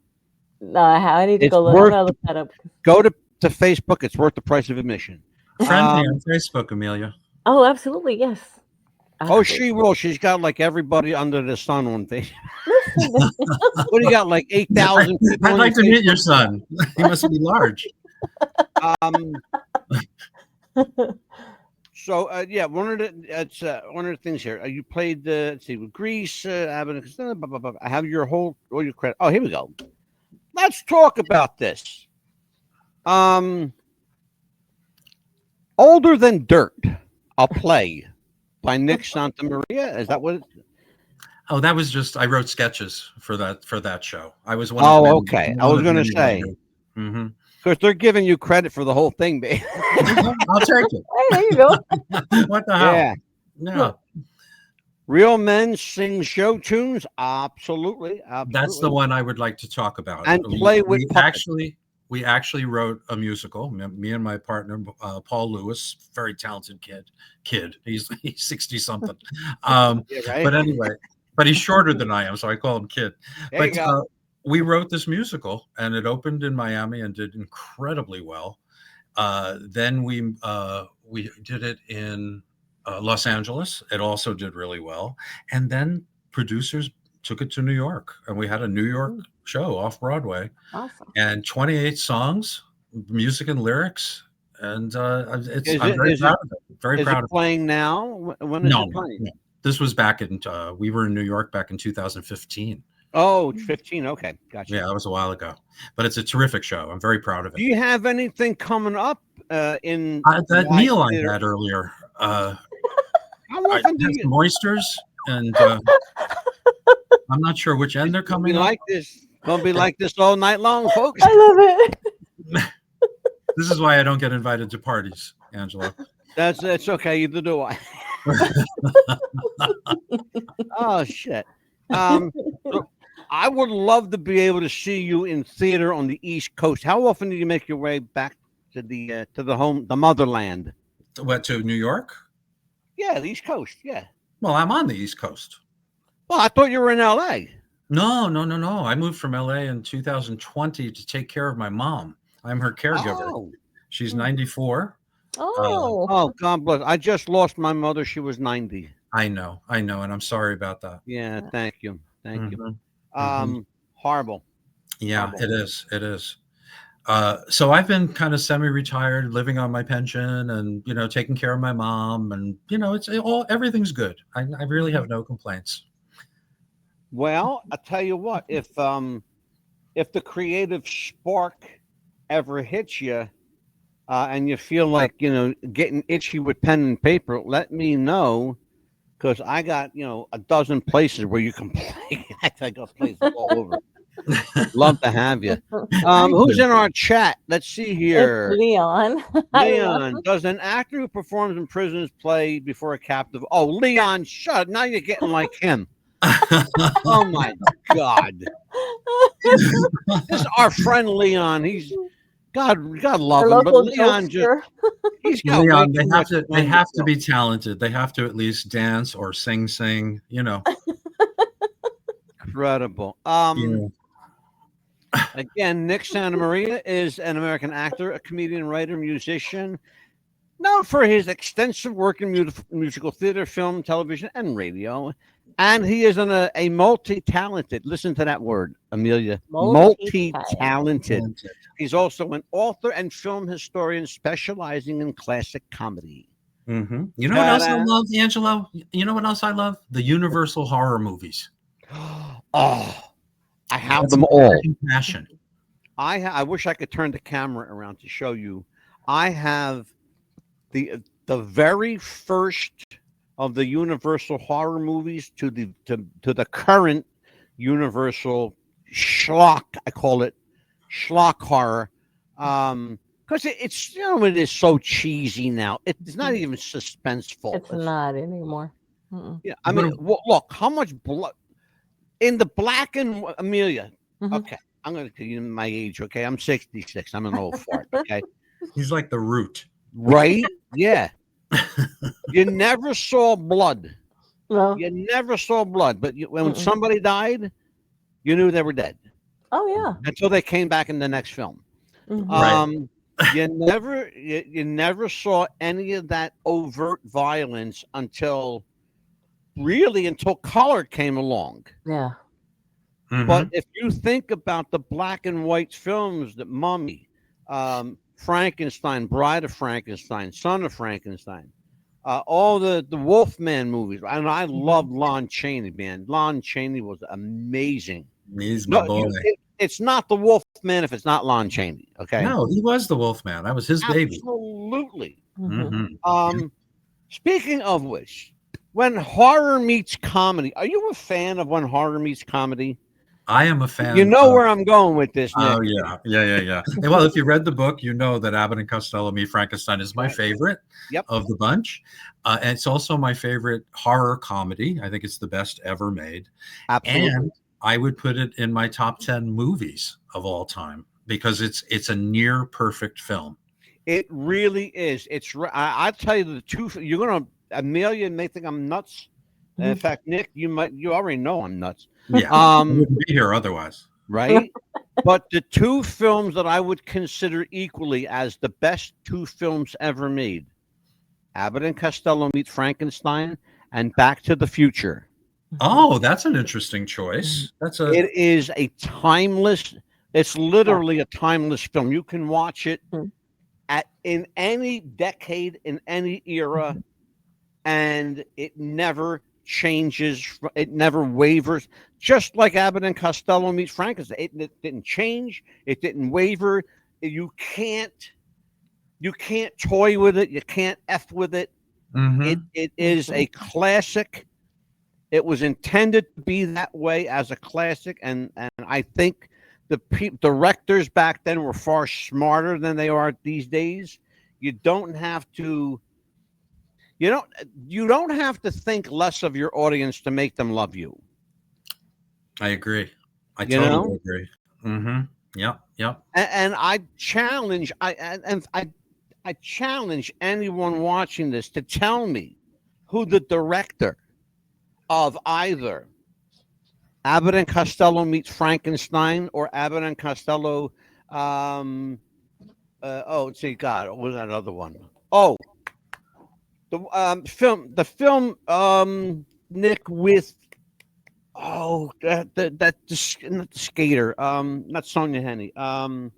No, I need to look that up. Go to Facebook. It's worth the price of admission. Friend me on Facebook, Amelia. Oh, absolutely, yes. Oh, she will. She's got like everybody under the sun on Facebook. What do you got? Like 8,000 people. I'd like to meet your son. He must be large. So one of the things here. You played let's see, with Greece, I have all your credit. Oh, here we go. Let's talk about this. Older Than Dirt, a play by Nick Santamaria. Is that what it is? Oh, that was just I wrote sketches for that show. I was one. Oh, okay. I was going to say because they're giving you credit for the whole thing, babe. I'll take it. Hey, there you go. What the hell? Yeah. No. Real Men Sing Show Tunes. Absolutely. That's the one I would like to talk about. And play with puppets. We actually wrote a musical. Me and my partner, Paul Lewis, very talented kid. He's 60 something. Right? But anyway, but he's shorter than I am, so I call him kid. There you go. We wrote this musical, and it opened in Miami and did incredibly well. Then we did it in Los Angeles. It also did really well. And then producers took it to New York, and we had a New York show off Broadway. Awesome. And 28 songs, music and lyrics. And I'm very proud of it. Very proud of it. Playing now? When is it playing? No. This was back in, we were in New York back in 2015. Oh, 15. Okay. Gotcha. Yeah, that was a while ago. But it's a terrific show. I'm very proud of it. Do you have anything coming up in that meal I had earlier? How often do you some oysters, and I'm not sure which end they're coming up. Like this. Gonna be like this all night long, folks. I love it. This is why I don't get invited to parties, Angela. That's okay. Either do I. Oh shit. I would love to be able to see you in theater on the East Coast. How often do you make your way back to the home, the motherland? What, to New York? Yeah, the East Coast. Yeah. Well, I'm on the East Coast. Well, I thought you were in LA. No. I moved from LA in 2020 to take care of my mom. I'm her caregiver. Oh. She's 94. Oh, God bless. I just lost my mother. She was 90. I know, and I'm sorry about that. Yeah, thank you. Mm-hmm. Horrible. Yeah, horrible. It is. So I've been kind of semi-retired, living on my pension, and taking care of my mom, and everything's good. I really have no complaints. Well, I tell you what, if the creative spark ever hits you, and you feel like getting itchy with pen and paper, let me know, because I got a dozen places where you can play. I got places all over. Love to have you. Who's in our chat? Let's see here. It's Leon. Leon, does an actor who performs in prisons play before a captive? Oh, Leon, shut. Now you're getting like him. Oh my God. This is our friend Leon. He's God love him, but Leon he's got Leon, they have to be talented. They have to at least dance or sing, Incredible. Again, Nick Santa Maria is an American actor, a comedian, writer, musician, known for his extensive work in musical theater, film, television, and radio. And he is a multi-talented, listen to that word, Amelia, multi-talented. He's also an author and film historian specializing in classic comedy. Mm-hmm. You know what else I love, Angelo? You know what else I love? The Universal horror movies. Oh, I have them all. Passion. I wish I could turn the camera around to show you. I have the very first of the Universal horror movies to the current Universal schlock. I call it schlock horror, because it's it is so cheesy now. It's not even suspenseful. It's not anymore. Yeah, I mean, look how much blood in the black and Amelia. Okay, I'm going to tell you my age. Okay, I'm 66. I'm an old fart. Okay, he's like the Root, right? Yeah. You never saw blood. No. You never saw blood, but when somebody died, you knew they were dead. Oh yeah. Until they came back in the next film. Right. You never saw any of that overt violence until color came along. Yeah. But if you think about the black and white films, that Mummy, Frankenstein, Bride of Frankenstein, Son of Frankenstein, all the Wolfman movies, and I love Lon Chaney, man. Lon Chaney was amazing. He's my boy. It's not the Wolfman if it's not Lon Chaney. Okay. No, he was the Wolfman. That was his baby. Absolutely. Speaking of which, when horror meets comedy, are you a fan of when horror meets comedy? I am a fan. You know where I'm going with this, Nick. Oh, yeah. Well, if you read the book, you know that Abbott and Costello Meet Frankenstein is my favorite of the bunch. And it's also my favorite horror comedy. I think it's the best ever made. Absolutely. And I would put it in my top 10 movies of all time because it's a near perfect film. It really is. I'll tell you the two. You're going to, Amelia may think I'm nuts. In fact, Nick, you already know I'm nuts. Yeah, I wouldn't be here otherwise. Right? But the two films that I would consider equally as the best two films ever made, Abbott and Costello Meet Frankenstein and Back to the Future. Oh, that's an interesting choice. It is a timeless, it's literally a timeless film. You can watch it in any decade, in any era, and it never changes, it never wavers, just like Abbott and Costello Meets Frankenstein. It didn't change, it didn't waver. You can't toy with it, you can't F with it. It is a classic. It was intended to be that way as a classic, and I think the directors back then were far smarter than they are these days. You don't have to think less of your audience to make them love you. I agree. I totally agree. Yep. And I challenge anyone watching this to tell me who the director of either Abbott and Costello Meets Frankenstein or Abbott and Costello. What was that other one? Oh, the film, Nick, with not the skater, not Sonia Henney, the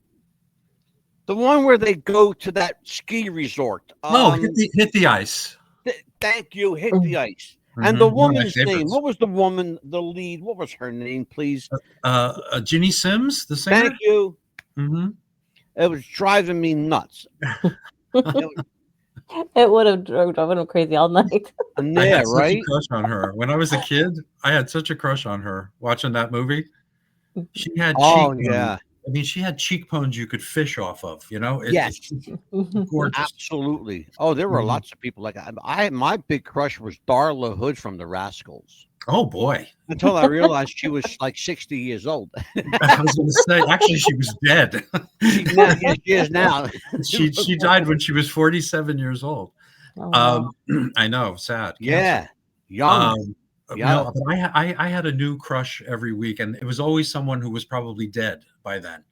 one where they go to that ski resort. Hit the ice. Thank you, Hit the Ice. And the woman's name, what was the woman, the lead? What was her name, please? Ginny Sims, the singer. Thank you. It was driving me nuts. It would have driven him crazy all night. I Yeah, had such right. a crush on her when I was a kid. I had such a crush on her watching that movie. She had Oh cheekbones. yeah. I mean, she had cheekbones you could fish off of. You know, Yes. it's gorgeous. Absolutely. Oh, there were lots of people like my big crush was Darla Hood from the Rascals. Oh boy! Until I realized she was like 60 years old. I was going to say, actually, she was dead. Yes, she is now. she died when she was 47 years old. Oh, wow. I know, sad. Yeah, young. No, but I had a new crush every week, and it was always someone who was probably dead by then.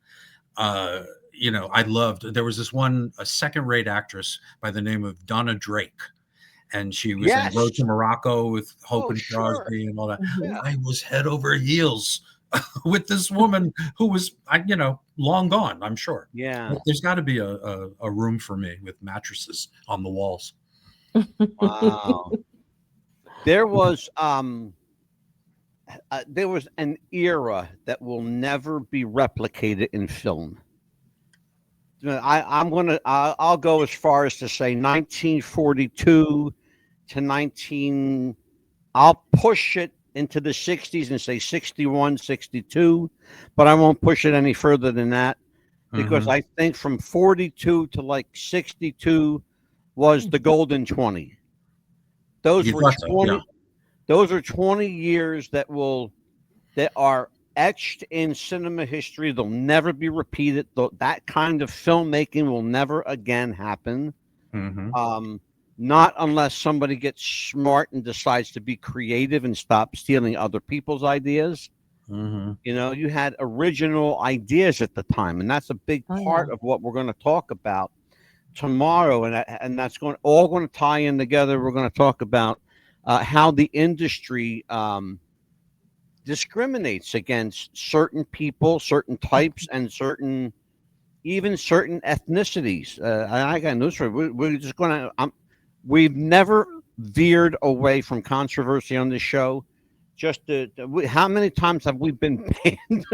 You know, I loved. There was this one, a second-rate actress by the name of Donna Drake, and she was in Road to Morocco with Hope and Crosby and all that. Yeah. I was head over heels with this woman who was, you know, long gone. I'm sure. Yeah. But there's got to be a room for me with mattresses on the walls. Wow. There was an era that will never be replicated in film. I'll go as far as to say 1942 to I'll push it into the 60s and say 61, 62, but I won't push it any further than that because I think from 42 to like 62 was the golden 20. Those were 20. Yeah. Those are 20 years that are etched in cinema history. They'll never be repeated. That kind of filmmaking will never again happen. Not unless somebody gets smart and decides to be creative and stop stealing other people's ideas. You know, you had original ideas at the time, and that's a big part of what we're going to talk about tomorrow, and that's going to tie in together. We're going to talk about how the industry discriminates against certain people, certain types, and certain ethnicities. I got news for you. We're just going to. We've never veered away from controversy on this show. How many times have we been banned?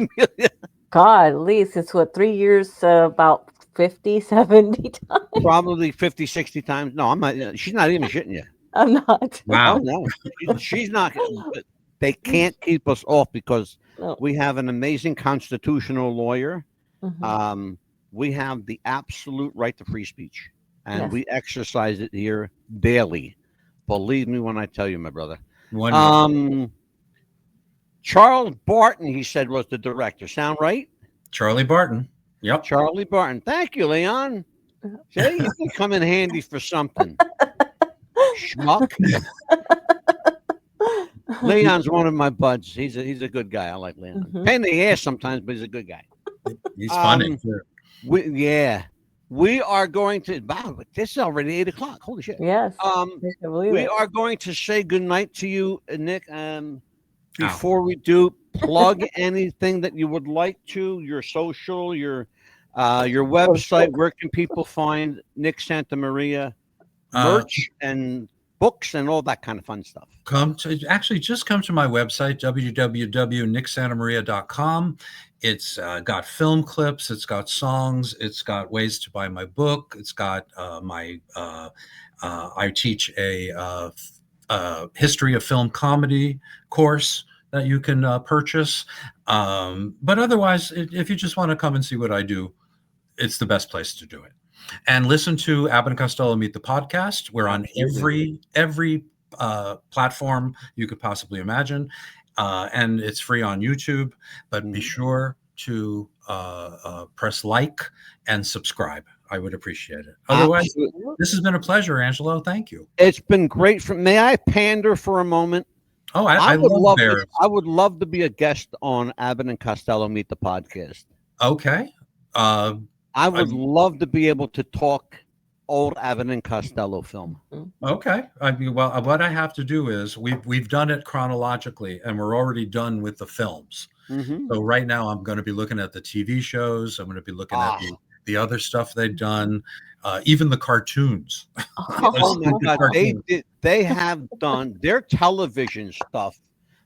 God, at least it's 3 years, about 50, 70 times. Probably 50, 60 times. No, I'm not. She's not even shitting you. I'm not. Wow. Oh, no, she's not. They can't keep us off because we have an amazing constitutional lawyer. We have the absolute right to free speech, and we exercise it here daily. Believe me when I tell you, my brother. Charles Barton, he said, was the director. Sound right? Charlie Barton. Yep. Charlie Barton. Thank you, Leon. See, you can come in handy for something. Schmuck. Leon's one of my buds. He's a good guy. I like Leon. Pain in the ass sometimes, but he's a good guy. He's funny. We are going to. Wow, this is already 8 o'clock. Holy shit! Yes. We are going to say goodnight to you, Nick. Before we do, plug anything that you would like to. Your social, your website. Where can people find Nick Santamaria merch and books and all that kind of fun stuff? Just come to my website, www.nicksantamaria.com. It's got film clips, it's got songs, it's got ways to buy my book, it's got I teach a history of film comedy course that you can purchase. But otherwise, if you just want to come and see what I do, it's the best place to do it. And listen to Abbott and Costello Meet the Podcast. We're on every platform you could possibly imagine, and it's free on YouTube. But be sure to press like and subscribe. I would appreciate it. Otherwise, this has been a pleasure, Angelo. Thank you. It's been great. May I pander for a moment? Oh, I love bears. I would love to be a guest on Abbott and Costello Meet the Podcast. Okay. I would love to be able to talk old Abbott and Costello film. Okay. Well, what I have to do is we've done it chronologically, and we're already done with the films. So right now, I'm going to be looking at the TV shows. I'm going to be looking at the other stuff they've done, even the cartoons. Oh my God! They have done their television stuff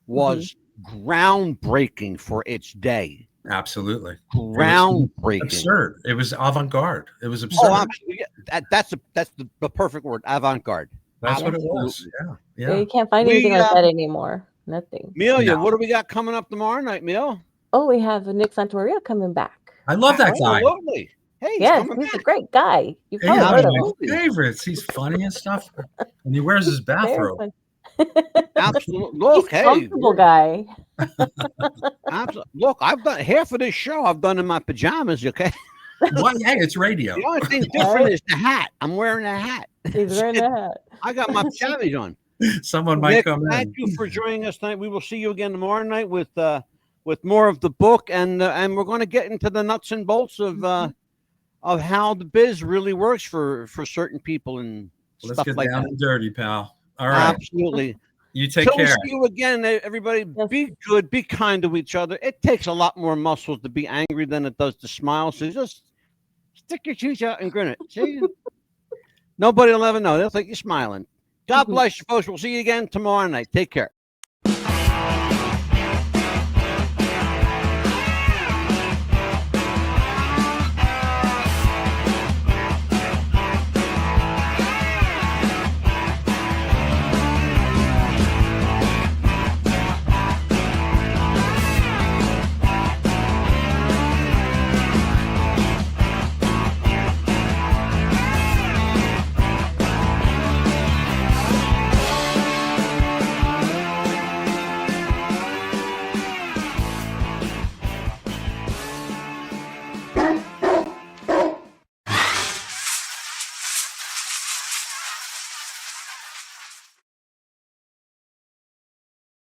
was groundbreaking for its day. Absolutely. Groundbreaking. Absurd. It was avant-garde. It was absurd. Oh, absolutely. That's the perfect word. Avant-garde. That's what it was. Yeah. You can't find anything like that anymore. Nothing. Amelia, what do we got coming up tomorrow night, Mil? Oh, we have Nick Santoria coming back. I love that guy. Absolutely. Hey, he's a great guy. He's one of my favorites. He's funny and stuff. And he wears his bathrobe. Absolutely. Look, hey, comfortable guy. Absolutely. Look, I've done half of this show. I've done in my pajamas. Okay. Well, hey, it's radio. The only thing different is the hat. I'm wearing a hat. He's wearing a hat. I got my pajamas on. Someone might come in. Thank you for joining us tonight. We will see you again tomorrow night with more of the book, and we're going to get into the nuts and bolts of how the biz really works for certain people and Let's stuff get like down that. and dirty, pal. All right. Absolutely. You take care. We'll see you again, everybody. Be good. Be kind to each other. It takes a lot more muscles to be angry than it does to smile. So just stick your teeth out and grin it. See? Nobody will ever know. They'll think you're smiling. God bless you, folks. We'll see you again tomorrow night. Take care.